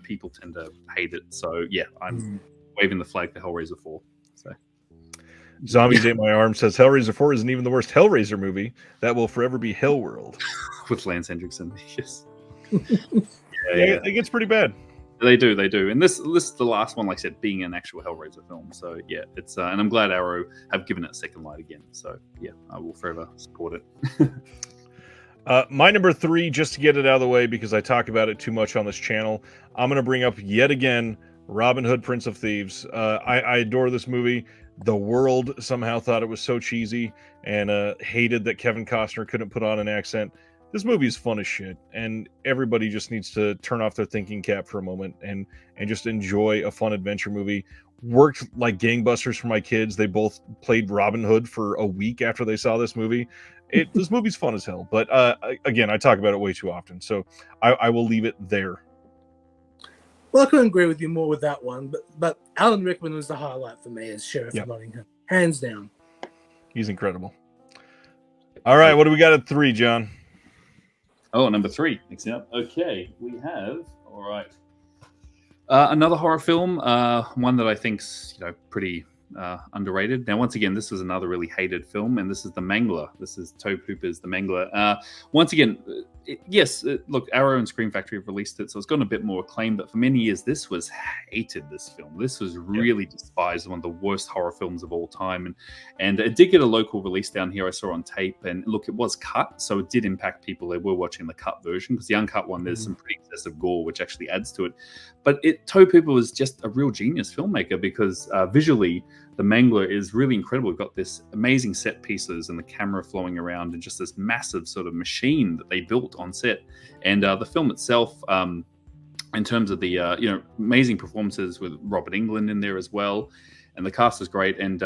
people tend to hate it. So yeah, I'm waving the flag for Hellraiser 4. So. Zombies Ate My Arm says Hellraiser 4 isn't even the worst Hellraiser movie. That will forever be Hellworld. With Lance Hendrickson, yes. It gets pretty bad. They do. And this is the last one, like I said, being an actual Hellraiser film. So yeah, it's and I'm glad Arrow have given it a second light again. So yeah, I will forever support it. My number 3, just to get it out of the way because I talk about it too much on this channel, I'm going to bring up yet again Robin Hood, Prince of Thieves. I adore this movie. The world somehow thought it was so cheesy and hated that Kevin Costner couldn't put on an accent. This movie is fun as shit, and everybody just needs to turn off their thinking cap for a moment and just enjoy a fun adventure movie. Worked like gangbusters for my kids. They both played Robin Hood for a week after they saw this movie. This movie's fun as hell, but again, I talk about it way too often, so I will leave it there. Well, I couldn't agree with you more with that one, but Alan Rickman was the highlight for me as Sheriff of Nottingham, hands down. He's incredible. All right, what do we got at 3, John? Oh, number 3. Next up. Okay, we have, all right, another horror film, one that I think's pretty underrated. Now, once again, this was another really hated film, and this is The Mangler. This is Tobe Hooper's The Mangler. Once again, look, Arrow and Scream Factory have released it, so it's gotten a bit more acclaim, but for many years, this was hated, this film. This was really despised, one of the worst horror films of all time, and it did get a local release down here, I saw on tape, and look, it was cut, so it did impact people. They were watching the cut version, because the uncut one, there's some pretty excessive gore, which actually adds to it, but Tobe Hooper was just a real genius filmmaker, because visually, The Mangler is really incredible. We've got this amazing set pieces and the camera flowing around and just this massive sort of machine that they built on set. And the film itself, in terms of the amazing performances with Robert Englund in there as well, and the cast is great. And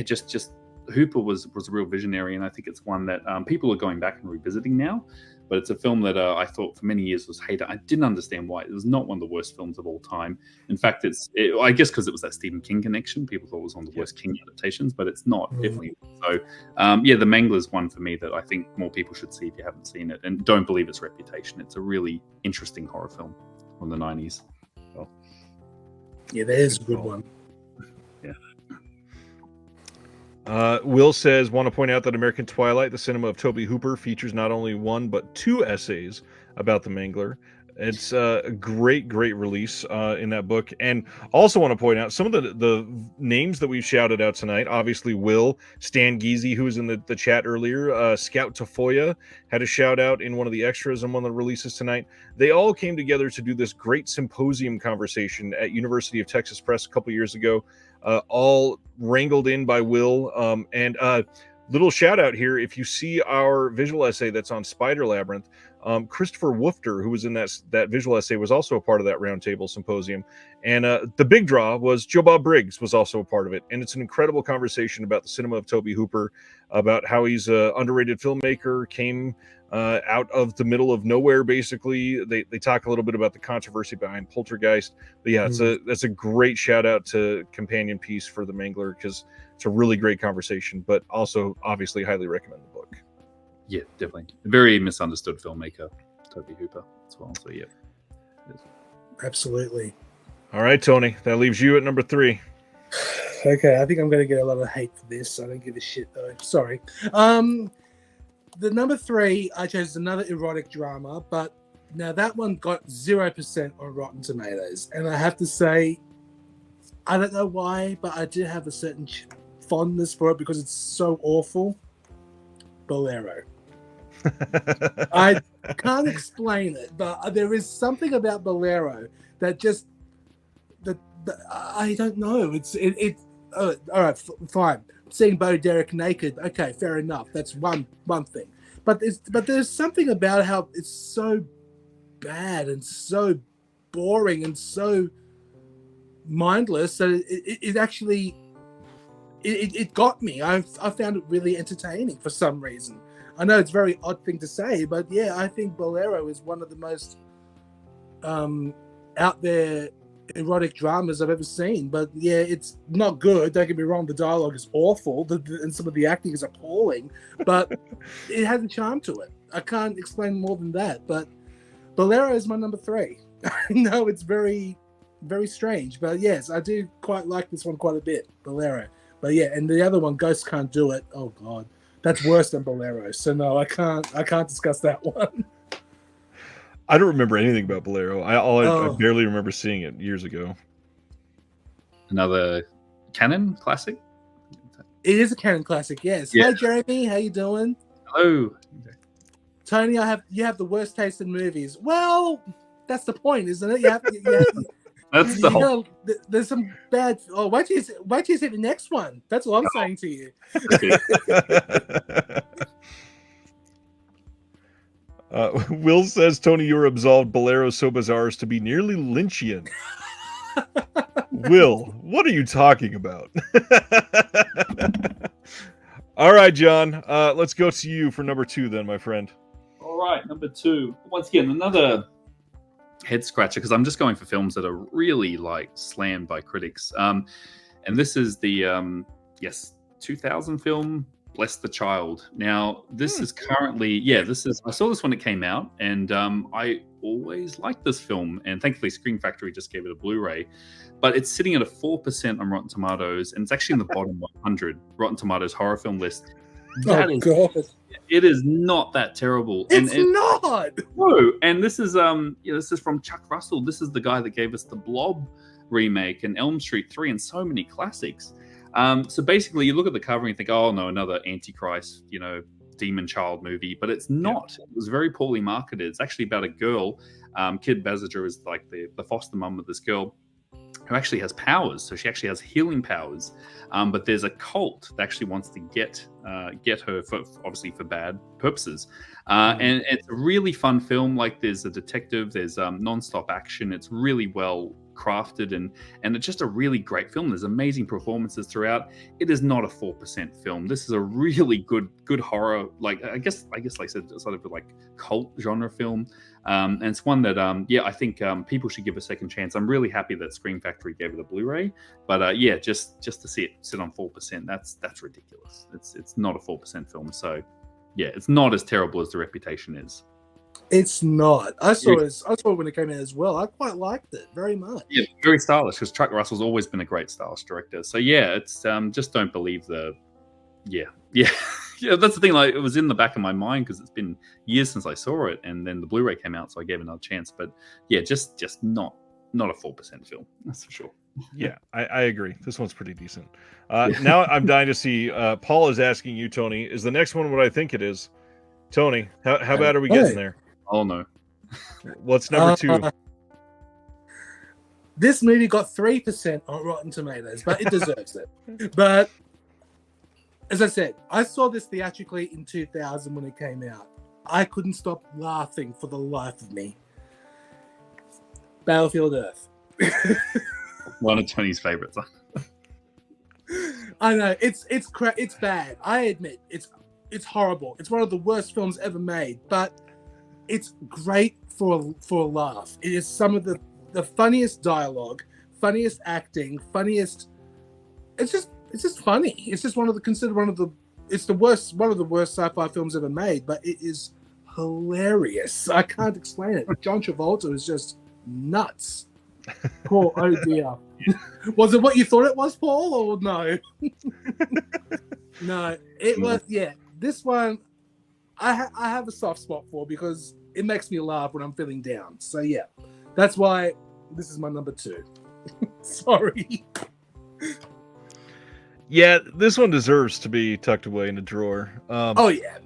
just Hooper was a real visionary, and I think it's one that people are going back and revisiting now. but it's a film that I thought for many years was hated. I didn't understand why. It was not one of the worst films of all time. In fact, I guess because it was that Stephen King connection. People thought it was one of the worst King adaptations, but it's not. Definitely. So, The Mangler's one for me that I think more people should see if you haven't seen it, and don't believe its reputation. It's a really interesting horror film from the 90s. So, yeah, that is a good one. Yeah. Will says, want to point out that American Twilight, the cinema of Toby Hooper, features not only one but two essays about the Mangler. It's a great release in that book. And also want to point out some of the names that we've shouted out tonight. Obviously, Will, Stan Geezy, who was in the chat earlier, Scout Tafoya had a shout out in one of the extras in one of the releases tonight. They all came together to do this great symposium conversation at University of Texas Press a couple years ago, all wrangled in by Will. Little shout out here, if you see our visual essay that's on Spider Labyrinth, Christopher Woofter, who was in that visual essay, was also a part of that roundtable symposium. And the big draw was Joe Bob Briggs was also a part of it. And it's an incredible conversation about the cinema of Toby Hooper, about how he's an underrated filmmaker, came out of the middle of nowhere, basically. They talk a little bit about the controversy behind Poltergeist. But yeah, that's a great shout out to companion piece for the Mangler, because it's a really great conversation, but also obviously highly recommend the book. Yeah, definitely. A very misunderstood filmmaker, Toby Hooper, as well. So, yeah. Absolutely. All right, Tony, that leaves you at number 3. Okay, I think I'm going to get a lot of hate for this. I don't give a shit, though. Sorry. The number 3, I chose another erotic drama, but now that one got 0% on Rotten Tomatoes. And I have to say, I don't know why, but I do have a certain fondness for it because it's so awful. Bolero. I can't explain it, but there is something about Bolero that just I don't know. All right, fine. Seeing Bo Derek naked, okay, fair enough. That's one thing. But there's something about how it's so bad and so boring and so mindless that it actually it got me. I found it really entertaining for some reason. I know it's a very odd thing to say, but yeah, I think Bolero is one of the most out there erotic dramas I've ever seen. But yeah, it's not good. Don't get me wrong, the dialogue is awful, and some of the acting is appalling, but it has a charm to it. I can't explain more than that, but Bolero is my number 3. I know it's very, very strange, but yes, I do quite like this one quite a bit, Bolero. But yeah, and the other one, Ghosts Can't Do It. Oh God, that's worse than Bolero. So no, I can't discuss that one. I don't remember anything about Bolero. I barely remember seeing it years ago. Another canon classic? It is a canon classic, yes. Yeah. Hi Jeremy, how you doing? Hello. Tony, you have the worst taste in movies. Well, that's the point, isn't it? You have that's the whole... There's some bad. Oh, wait till you see the next one. That's what I'm saying to you. Will says, Tony, you're absolved. Bolero so bizarre as to be nearly Lynchian. Will, what are you talking about? All right, John. Let's go to you for number 2 then, my friend. All right, number 2. Once again, another head scratcher, because I'm just going for films that are really slammed by critics. And this is the 2000 film Bless the Child. Now, this is currently I saw this when it came out, and I always liked this film, and thankfully Screen Factory just gave it a Blu-ray. But it's sitting at a 4% on Rotten Tomatoes, and it's actually in the bottom 100 Rotten Tomatoes horror film list. God. It is not that terrible. It's not. No, and this is this is from Chuck Russell. This is the guy that gave us the Blob remake and Elm Street 3 and so many classics. So basically, you look at the cover and you think, oh no, another Antichrist, demon child movie, but it's not. It was very poorly marketed. It's actually about a girl. Kid Basinger is like the foster mum of this girl who actually has powers. So she actually has healing powers. But there's a cult that actually wants to get her for bad purposes. And it's a really fun film. Like there's a detective, there's non-stop action. It's really well crafted, and it's just a really great film. There's amazing performances throughout. It is not a 4% film. This is a really good horror, like I guess like I said, sort of like cult genre film. And it's one that I think people should give a second chance. I'm really happy that Scream Factory gave it a Blu-ray, but just to see it sit on 4%, that's ridiculous. It's not a 4% film, so yeah, it's not as terrible as the reputation is. It's not. I saw it when it came out as well. I quite liked it very much. Yeah, very stylish, because Chuck Russell's always been a great stylish director. So yeah, it's just don't believe yeah. That's the thing. Like, it was in the back of my mind because it's been years since I saw it, and then the Blu-ray came out, so I gave it another chance. But yeah, just not a 4% film. That's for sure. Yeah, I agree. This one's pretty decent. Now I'm dying to see. Paul is asking you, Tony, is the next one what I think it is? Tony, how bad are we getting there? Oh no. What's number 2? This movie got 3% on Rotten Tomatoes, but it deserves it. But as I said, I saw this theatrically in 2000 when it came out. I couldn't stop laughing for the life of me. Battlefield Earth. One of Tony's favorites. I know, it's bad. I admit it's horrible. It's one of the worst films ever made, but it's great for a laugh. It is some of the funniest dialogue, funniest acting, funniest. It's just funny. It's just one of the worst sci-fi films ever made, but it is hilarious. I can't explain it. John Travolta is just nuts. Paul, oh dear. Was it what you thought it was, Paul, or no? No, it was. Yeah, this one I have a soft spot for because it makes me laugh when I'm feeling down. So yeah, that's why this is my number 2. Sorry. Yeah, this one deserves to be tucked away in a drawer. Oh yeah.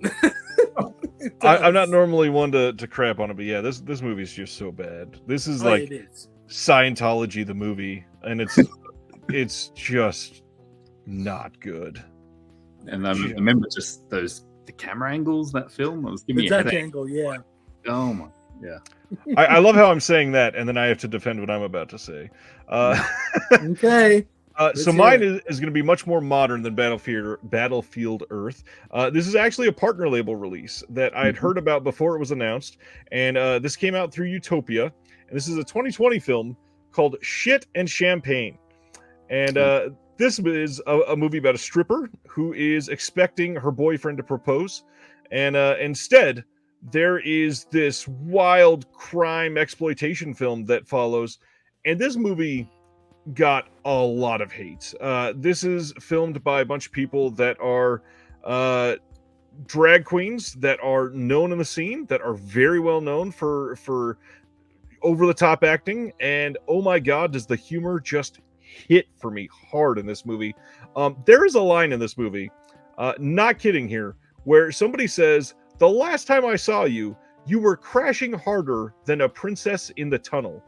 I'm not normally one to crap on it, but yeah, this movie's just so bad. This is like it is. Scientology the movie, and it's just not good. And I remember just the camera angles, that film. It was giving me a headache. Angle, yeah. Oh my, yeah. I love how I'm saying that, and then I have to defend what I'm about to say. Okay. So mine is going to be much more modern than Battlefield Earth. This is actually a partner label release that I had heard about before it was announced, and this came out through Utopia. And this is a 2020 film called Shit and Champagne. And this is a movie about a stripper who is expecting her boyfriend to propose. And instead, there is this wild crime exploitation film that follows. And this movie got a lot of hate. This is filmed by a bunch of people that are drag queens that are known in the scene, that are very well known for over-the-top acting, and oh my god, does the humor just hit for me hard in this movie. There is a line in this movie, not kidding here, where somebody says, "The last time I saw you, you were crashing harder than a princess in the tunnel."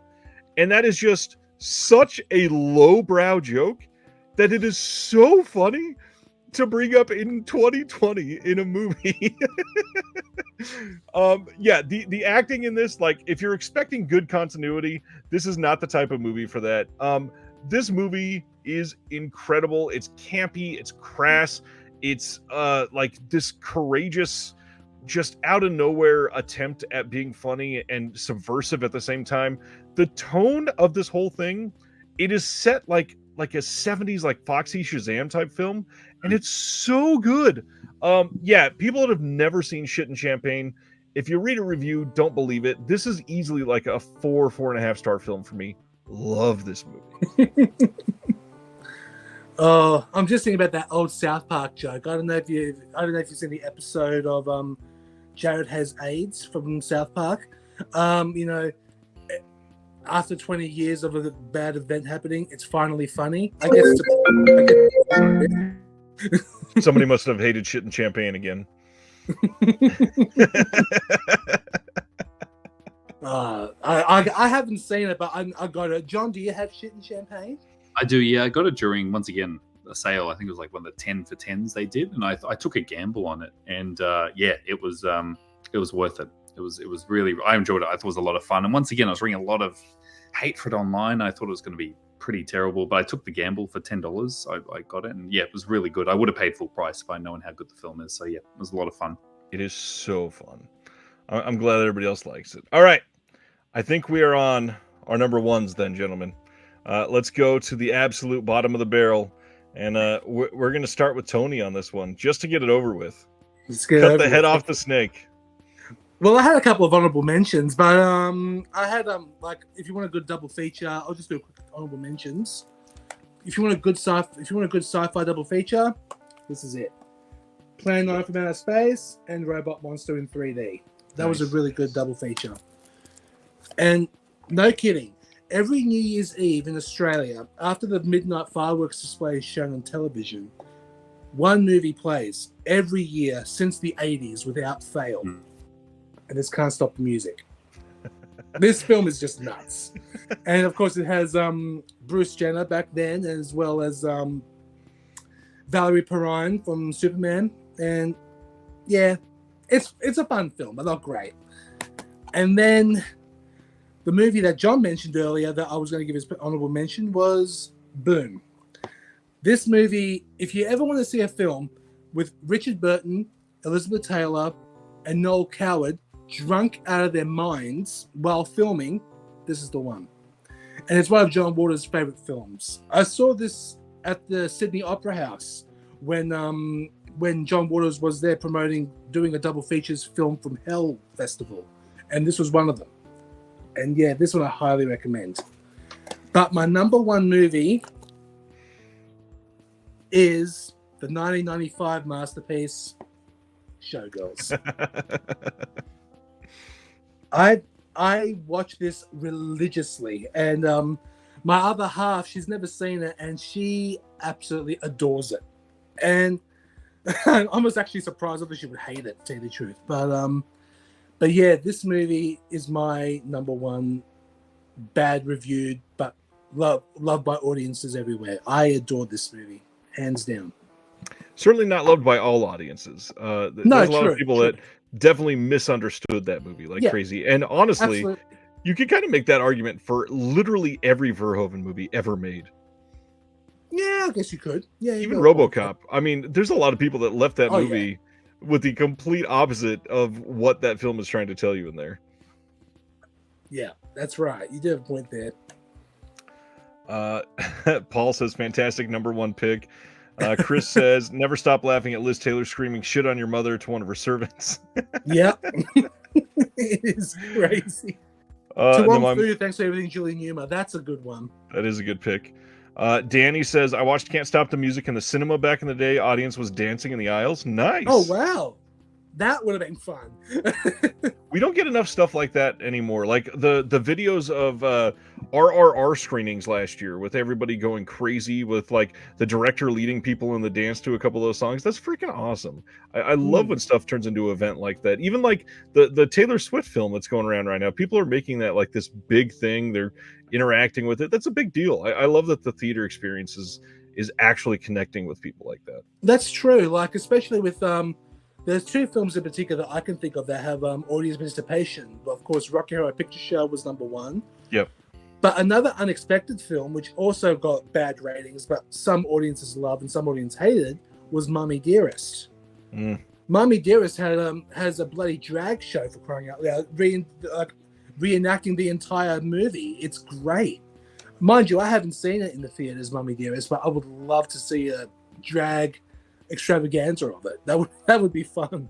And that is just such a lowbrow joke that it is so funny to bring up in 2020 in a movie. The acting in this, like, if you're expecting good continuity, this is not the type of movie for that. This movie is incredible. It's campy, it's crass, it's like this courageous, just out of nowhere attempt at being funny and subversive at the same time. The tone of this whole thing, it is set like a 70s like Foxy Shazam type film, and it's so good. People that have never seen Shit and Champagne, if you read a review, don't believe it. This is easily like a 4.5 star film for me. Love this movie. Oh, I'm just thinking about that old South Park joke. I don't know if you've seen the episode of Jared Has AIDS from South Park. After 20 years of a bad event happening, it's finally funny. I guess somebody must have hated Shit and Champagne again. I haven't seen it, but I got it. John, do you have Shit and Champagne? I do, yeah. I got it during, once again, a sale. I think it was like one of the 10 for 10s they did, and I took a gamble on it, and it was worth it. It was really, I enjoyed it. I thought it was a lot of fun, and once again, I was reading a lot of hate for it online. I thought it was going to be pretty terrible, but I took the gamble for $10. I got it, and yeah, it was really good. I would have paid full price if I'd known how good the film is. So yeah, it was a lot of fun. It is so fun. I'm glad everybody else likes it. All right, I think we are on our number ones then, gentlemen. Let's go to the absolute bottom of the barrel, and we're going to start with Tony on this one, just to get it over with. Cut the head off the snake. Well, I had a couple of honorable mentions, but I had like, if you want a good double feature, I'll just do a quick honorable mentions. If you want a good sci-fi double feature, this is it: Plan 9 from Outer Space and Robot Monster in 3D. That was a really good double feature. And no kidding, every New Year's Eve in Australia, after the midnight fireworks display is shown on television, one movie plays every year since the 80s without fail. And this can't stop the music. This film is just nuts. And of course it has Bruce Jenner back then, as well as Valerie Perrine from Superman. And yeah, it's a fun film, but not great. And then the movie that John mentioned earlier that I was going to give his honorable mention was Boom. This movie, if you ever want to see a film with Richard Burton, Elizabeth Taylor, and Noel Coward drunk out of their minds while filming, this is the one. And it's one of John Waters' favorite films. I saw this at the Sydney Opera House when John Waters was there doing a double features film from Hell Festival. And this was one of them. And yeah, this one I highly recommend. But my number one movie is the 1995 masterpiece, Showgirls. I watch this religiously, and my other half, she's never seen it, and she absolutely adores it. And I was actually surprised that she would hate it, to tell you the truth. But yeah, this movie is my number one, bad reviewed, but loved by audiences everywhere. I adore this movie, hands down. Certainly not loved by all audiences. There's a lot of people that definitely misunderstood that movie like crazy. And honestly, absolutely, you can kind of make that argument for literally every Verhoeven movie ever made. Yeah, I guess you could. Yeah, even RoboCop. I mean, there's a lot of people that left that movie with the complete opposite of what that film is trying to tell you in there. Yeah, that's right. You did have a point there. Paul says, fantastic number one pick. Chris says, never stop laughing at Liz Taylor screaming shit on your mother to one of her servants. Yeah. It is crazy. To one food, thanks for everything, Julie Newmar. That's a good one. That is a good pick. Danny says, I watched Can't Stop the Music in the cinema back in the day. Audience was dancing in the aisles. Nice. Oh, wow. That would have been fun. We don't get enough stuff like that anymore. Like the videos of RRR screenings last year with everybody going crazy with like the director leading people in the dance to a couple of those songs. That's freaking awesome. I love when stuff turns into an event like that. Even like the Taylor Swift film that's going around right now. People are making that like this big thing. They're interacting with it. That's a big deal. I love that the theater experience is actually connecting with people like that. That's true. Like, especially with there's two films in particular that I can think of that have audience participation. Of course, Rocky Horror Picture Show was number one. Yep. But another unexpected film, which also got bad ratings, but some audiences loved and some audiences hated, was Mommy Dearest. Mommy Dearest has a bloody drag show, for crying out loud, reenacting the entire movie. It's great. Mind you, I haven't seen it in the theaters, Mommy Dearest, but I would love to see a drag extravaganza of it. That would be fun.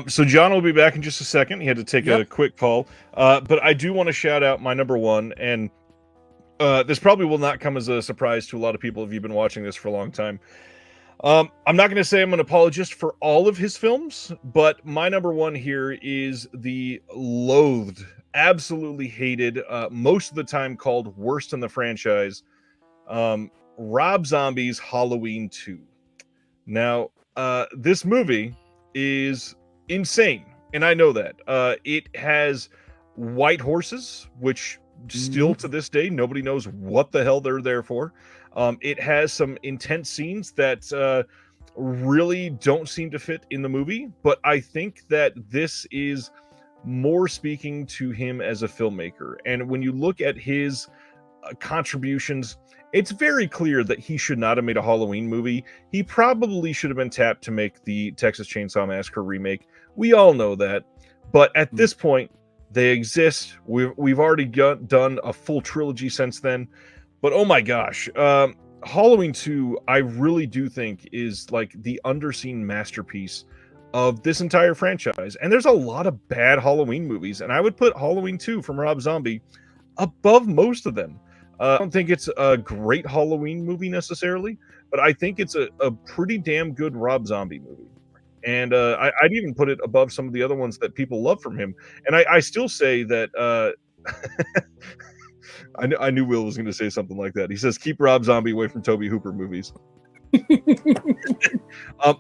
So John will be back in just a second. He had to take a quick call, but I do want to shout out my number one, and this probably will not come as a surprise to a lot of people if you've been watching this for a long time. I'm not going to say I'm an apologist for all of his films, but my number one here is the loathed, absolutely hated, most of the time called worst in the franchise, Rob Zombie's Halloween 2. Now, this movie is insane, and I know that. It has white horses, which still to this day, nobody knows what the hell they're there for. It has some intense scenes that really don't seem to fit in the movie, but I think that this is more speaking to him as a filmmaker. And when you look at his contributions, it's very clear that he should not have made a Halloween movie. He probably should have been tapped to make the Texas Chainsaw Massacre remake. We all know that. But at this point, they exist. We've already done a full trilogy since then. But oh my gosh, Halloween 2, I really do think is like the underseen masterpiece of this entire franchise. And there's a lot of bad Halloween movies, and I would put Halloween 2 from Rob Zombie above most of them. I don't think it's a great Halloween movie necessarily, but I think it's a pretty damn good Rob Zombie movie. And I'd even put it above some of the other ones that people love from him. And I still say that I knew Will was going to say something like that. He says, keep Rob Zombie away from Tobe Hooper movies.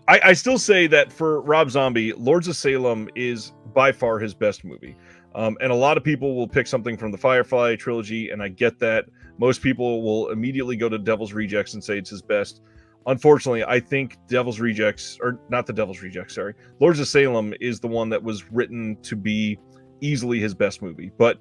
I still say that for Rob Zombie, Lords of Salem is by far his best movie. And a lot of people will pick something from the Firefly trilogy, and I get that. Most people will immediately go to Devil's Rejects and say it's his best. Unfortunately, I think Lords of Salem is the one that was written to be easily his best movie. But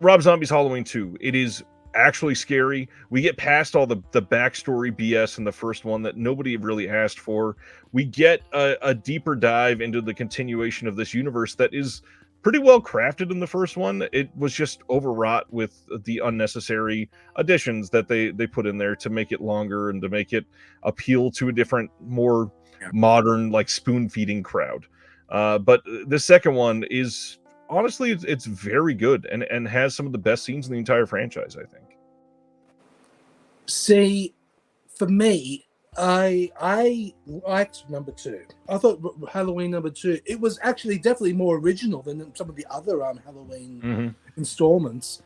Rob Zombie's Halloween 2, it is actually scary. We get past all the backstory BS in the first one that nobody really asked for. We get a deeper dive into the continuation of this universe that is pretty well crafted in the first one. It was just overwrought with the unnecessary additions that they put in there to make it longer and to make it appeal to a different, more modern, like spoon-feeding crowd. But the second one is, honestly, it's very good and has some of the best scenes in the entire franchise, I think. See, for me, I liked number 2. I thought Halloween number 2, it was actually definitely more original than some of the other Halloween installments.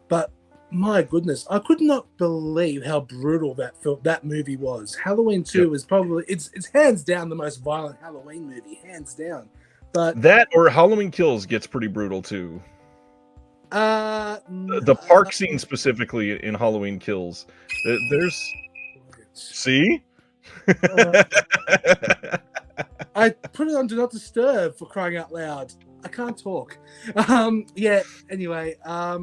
But my goodness, I could not believe how brutal that movie was. Halloween 2 is probably it's hands down the most violent Halloween movie, hands down. But that or Halloween Kills gets pretty brutal too. The park scene specifically in Halloween Kills, there's see. I put it on Do Not Disturb, for crying out loud. I can't talk. Anyway, as I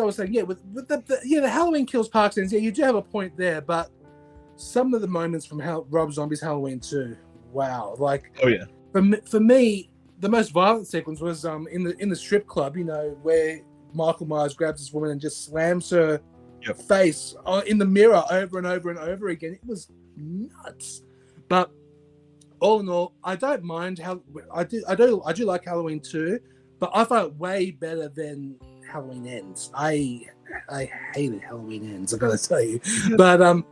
was saying, with the Halloween Kills park scenes, you do have a point there, but some of the moments from Rob Zombie's Halloween 2, wow, like, oh yeah, for me, the most violent sequence was in the strip club, where Michael Myers grabs this woman and just slams her face in the mirror over and over and over again. It was nuts. But all in all, I don't mind how I do like Halloween 2, but I find it way better than Halloween Ends. I hated Halloween Ends, I gotta tell you. But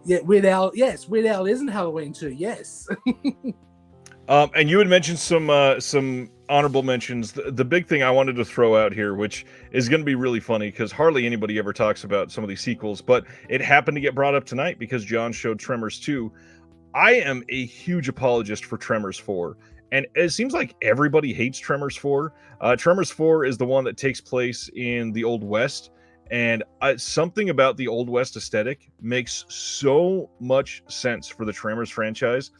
Weird Al isn't Halloween 2, yes. And you had mentioned some honorable mentions. The big thing I wanted to throw out here, which is going to be really funny because hardly anybody ever talks about some of these sequels, but it happened to get brought up tonight because John showed Tremors 2. I am a huge apologist for Tremors 4, and it seems like everybody hates Tremors 4. Tremors 4 is the one that takes place in the Old West, and something about the Old West aesthetic makes so much sense for the Tremors franchise.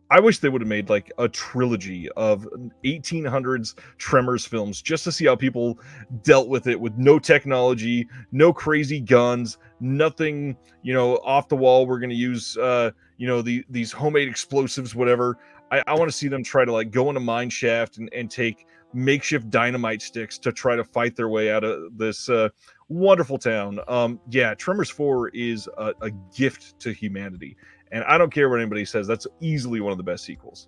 I wish they would have made like a trilogy of 1800s Tremors films just to see how people dealt with it, with no technology, no crazy guns, nothing, off the wall. We're going to use, these homemade explosives, whatever. I want to see them try to like go in a mine shaft and take makeshift dynamite sticks to try to fight their way out of this wonderful town. Tremors 4 is a gift to humanity. And I don't care what anybody says. That's easily one of the best sequels.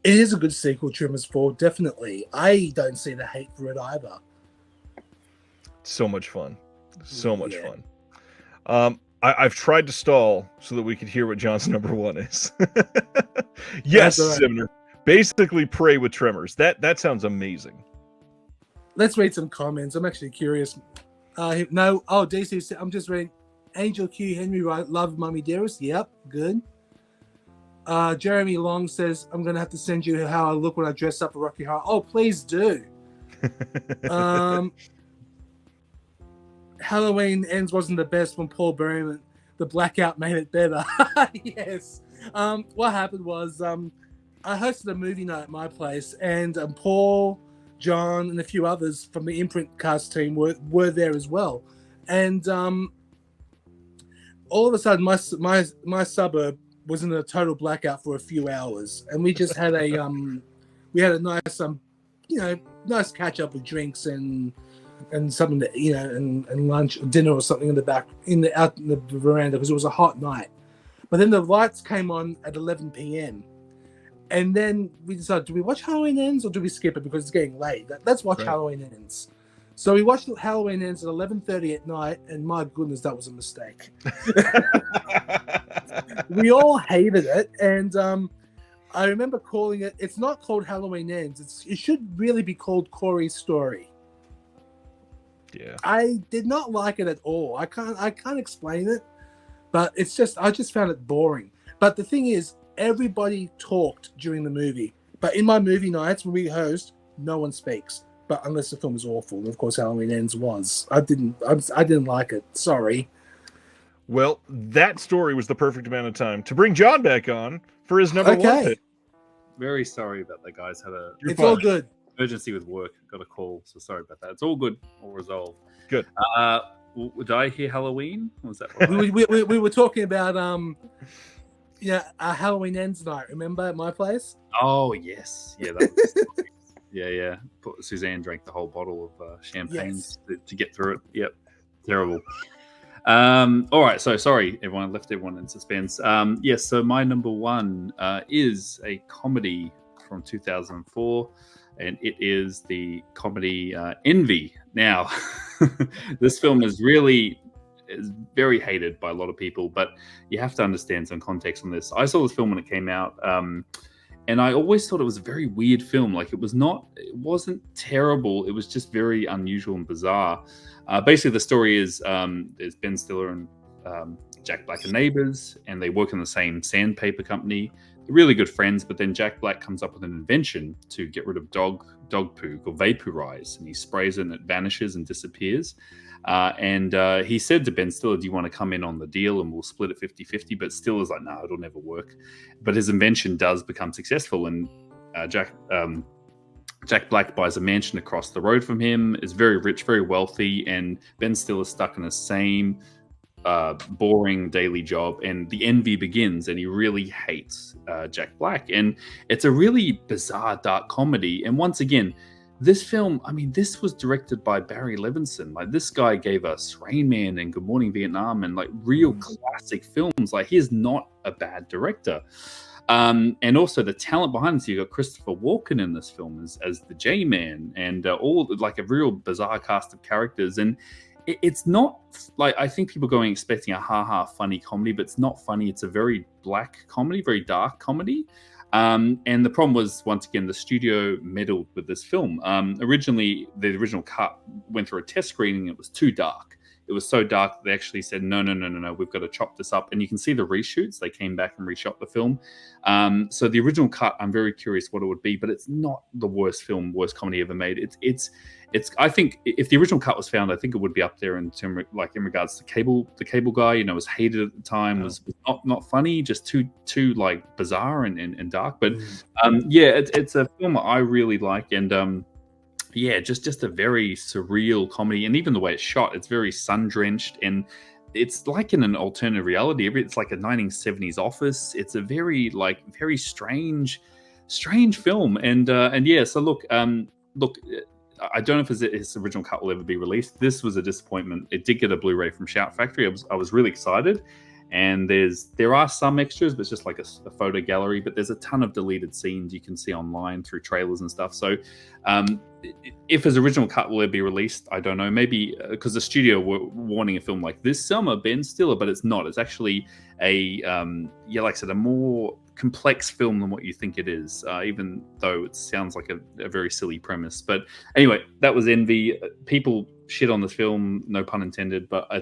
It is a good sequel, Tremors 4, definitely. I don't see the hate for it either. So much fun. So much fun. I've tried to stall so that we could hear what John's number 1 is. Yes, right. Simner. Basically, Prey with Tremors. That sounds amazing. Let's read some comments. I'm actually curious. DC, I'm just reading. Angel Q. Henry, love Mummy Dearest. Yep, good. Jeremy Long says, I'm going to have to send you how I look when I dress up for Rocky Horror. Oh, please do. Halloween Ends wasn't the best when Paul Berryman, the blackout, made it better. Yes. What happened was I hosted a movie night at my place, and Paul, John, and a few others from the Imprint cast team were there as well. And all of a sudden, my suburb was in a total blackout for a few hours, and we just had a nice nice catch up with drinks and something to, and lunch, dinner or something in the back out in the veranda because it was a hot night. But then the lights came on at 11 p.m. And then we decided, do we watch Halloween Ends or do we skip it because it's getting late? Let's watch Halloween Ends. So we watched Halloween Ends at 11:30 at night, and my goodness, that was a mistake. We all hated it, and I remember calling it. It's not called Halloween Ends. It should really be called Corey's Story. Yeah, I did not like it at all. I can't explain it, but it's just I just found it boring. But the thing is, everybody talked during the movie. But in my movie nights when we host, no one speaks. But unless the film is awful, and of course Halloween Ends was. I didn't like it. Sorry. Well, that story was the perfect amount of time to bring John back on for his number one pick. Very sorry about that, guys. It's all good. Emergency with work. Got a call, so sorry about that. It's all good. All resolved. Good. Did I hear Halloween? Or was that right? we were talking about Halloween Ends night. Remember at my place? Oh yes, yeah. That was yeah. Suzanne drank the whole bottle of champagne to get through it. Yep, terrible. All right, so sorry, everyone. I left everyone in suspense. Yes, so my number one is a comedy from 2004, and it is the comedy Envy. Now, this film is very hated by a lot of people, but you have to understand some context on this. I saw this film when it came out, and I always thought it was a very weird film. Like it wasn't terrible. It was just very unusual and bizarre. Basically, the story is there's Ben Stiller and Jack Black are neighbors, and they work in the same sandpaper company. They're really good friends, but then Jack Black comes up with an invention to get rid of dog poo called vaporize, and he sprays it and it vanishes and disappears. And he said to Ben Stiller, do you want to come in on the deal and we'll split it 50-50? But Stiller's like, no, it'll never work. But his invention does become successful, and Jack Black buys a mansion across the road from him, is very rich, very wealthy, and Ben Stiller's stuck in the same boring daily job, and the envy begins, and he really hates Jack Black. And it's a really bizarre, dark comedy. And once again, this film, I mean, this was directed by Barry Levinson. Like, this guy gave us Rain Man and Good Morning Vietnam and like real classic films. Like, he is not a bad director. And also the talent behind this, you got Christopher Walken in this film as the J-Man, and all like a real bizarre cast of characters. And it's not like, I think people going expecting a ha-ha funny comedy, but it's not funny. It's a very black comedy, very dark comedy. And the problem was, once again, the studio meddled with this film. Originally, the original cut went through a test screening. It was too dark. It was so dark that they actually said, no, we've got to chop this up. And you can see the reshoots. They came back and reshot the film. So the original cut, I'm very curious what it would be, but it's not the worst comedy ever made. It's I think if the original cut was found, I think it would be up there in regards to the cable guy, was hated at the time, was not funny, just too like bizarre and dark. But it's a film I really like, and just a very surreal comedy. And even the way it's shot, it's very sun-drenched, and it's like in an alternative reality. It's like a 1970s office. It's a very strange film. So look, I don't know if his original cut will ever be released. This was a disappointment. It did get a Blu-ray from Shout Factory. I was really excited. And there are some extras, but it's just like a photo gallery. But there's a ton of deleted scenes you can see online through trailers and stuff. So if his original cut will ever be released, I don't know. Maybe because the studio were wanting a film like this summer, Ben Stiller, but it's not. It's actually like I said, a more complex film than what you think it is, even though it sounds like a very silly premise. But anyway, that was Envy. People shit on this film, no pun intended, but I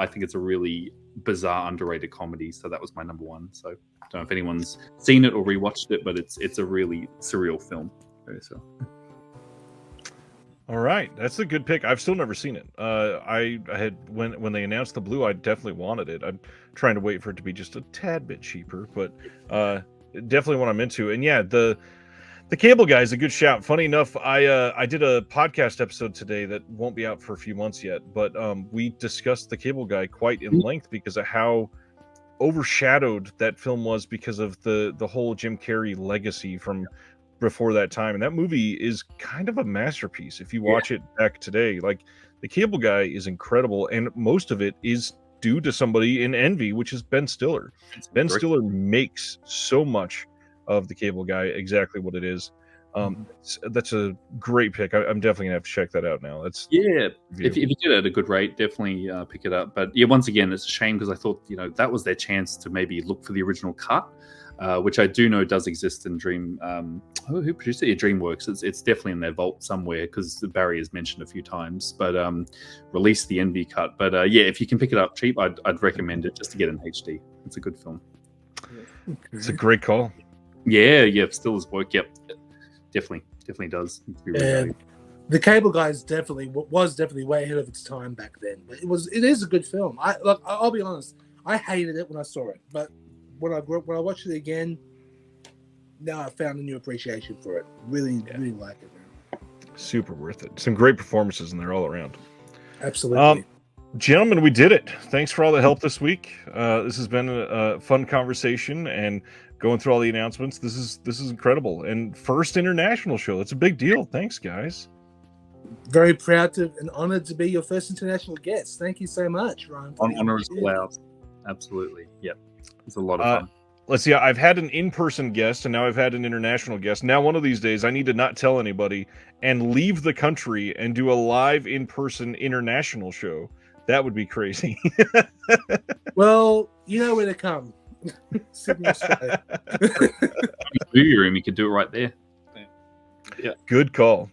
think it's a really bizarre, underrated comedy. So that was my number one. So I don't know if anyone's seen it or rewatched it, but it's a really surreal film. So. All right, that's a good pick. I've still never seen it. I had when they announced the Blue, I definitely wanted it. I'm trying to wait for it to be just a tad bit cheaper, but definitely what I'm into. And yeah, the Cable Guy is a good shout. Funny enough, I did a podcast episode today that won't be out for a few months yet, but we discussed the Cable Guy quite in length because of how overshadowed that film was because of the whole Jim Carrey legacy from before that time. And that movie is kind of a masterpiece if you watch it back today. Like, the Cable Guy is incredible, and most of it is due to somebody in Envy, which is Ben Stiller. Ben Stiller makes so much of the Cable Guy exactly what it is. That's a great pick. I'm definitely gonna have to check that out now. That's if you get it at a good rate, definitely pick it up. But yeah, once again, it's a shame because I thought that was their chance to maybe look for the original cut, which I do know does exist in Dream. Who produced it? Yeah, DreamWorks. It's definitely in their vault somewhere because Barry has mentioned a few times. But release the Envy cut. But yeah, if you can pick it up cheap, I'd recommend it just to get in HD. It's a good film. It's a great call. Yeah, still his work. Yep, definitely does. The Cable Guy was definitely way ahead of its time back then. But it is a good film. I'll be honest, I hated it when I saw it, but when I watched it again, now I found a new appreciation for it. Really like it now. Super worth it. Some great performances in there all around. Absolutely. Gentlemen, we did it. Thanks for all the help this week. This has been a fun conversation and going through all the announcements. This is incredible. And first international show. That's a big deal. Thanks, guys. Very proud and honored to be your first international guest. Thank you so much, Ryan. Honor is allowed. Absolutely. Yep. It's a lot of fun. Let's see. I've had an in-person guest, and now I've had an international guest. Now, one of these days, I need to not tell anybody and leave the country and do a live in-person international show. That would be crazy. Well, you know where to come. Sydney, Australia. Do your room, you could do it right there. Yeah. Good call.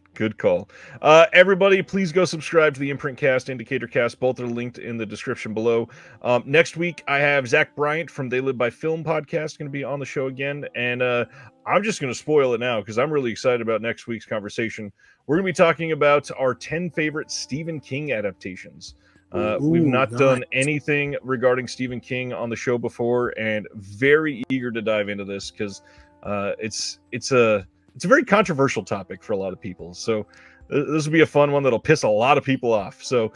Everybody, please go subscribe to the Imprint Cast, Indicator Cast. Both are linked in the description below. Next week, I have Zach Bryant from They Live by Film podcast going to be on the show again. And I'm just going to spoil it now because I'm really excited about next week's conversation. We're going to be talking about our 10 favorite Stephen King adaptations. We've not done anything regarding Stephen King on the show before, and very eager to dive into this because it's a very controversial topic for a lot of people. So this will be a fun one that'll piss a lot of people off. So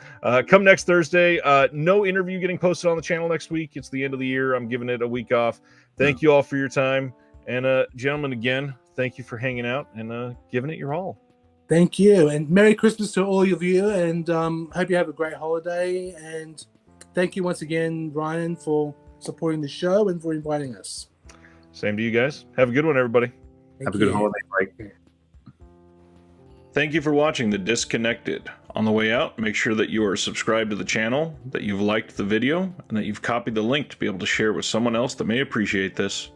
come next Thursday. No interview getting posted on the channel next week. It's the end of the year. I'm giving it a week off. Thank you all for your time. And gentlemen, again, thank you for hanging out and giving it your all. Thank you, and Merry Christmas to all of you, and hope you have a great holiday. And thank you once again, Ryan, for supporting the show and for inviting us. Same to you guys. Have a good one, everybody. Have a good holiday break. Thank you for watching The Disconnected. On the way out, make sure that you are subscribed to the channel, that you've liked the video, and that you've copied the link to be able to share with someone else that may appreciate this.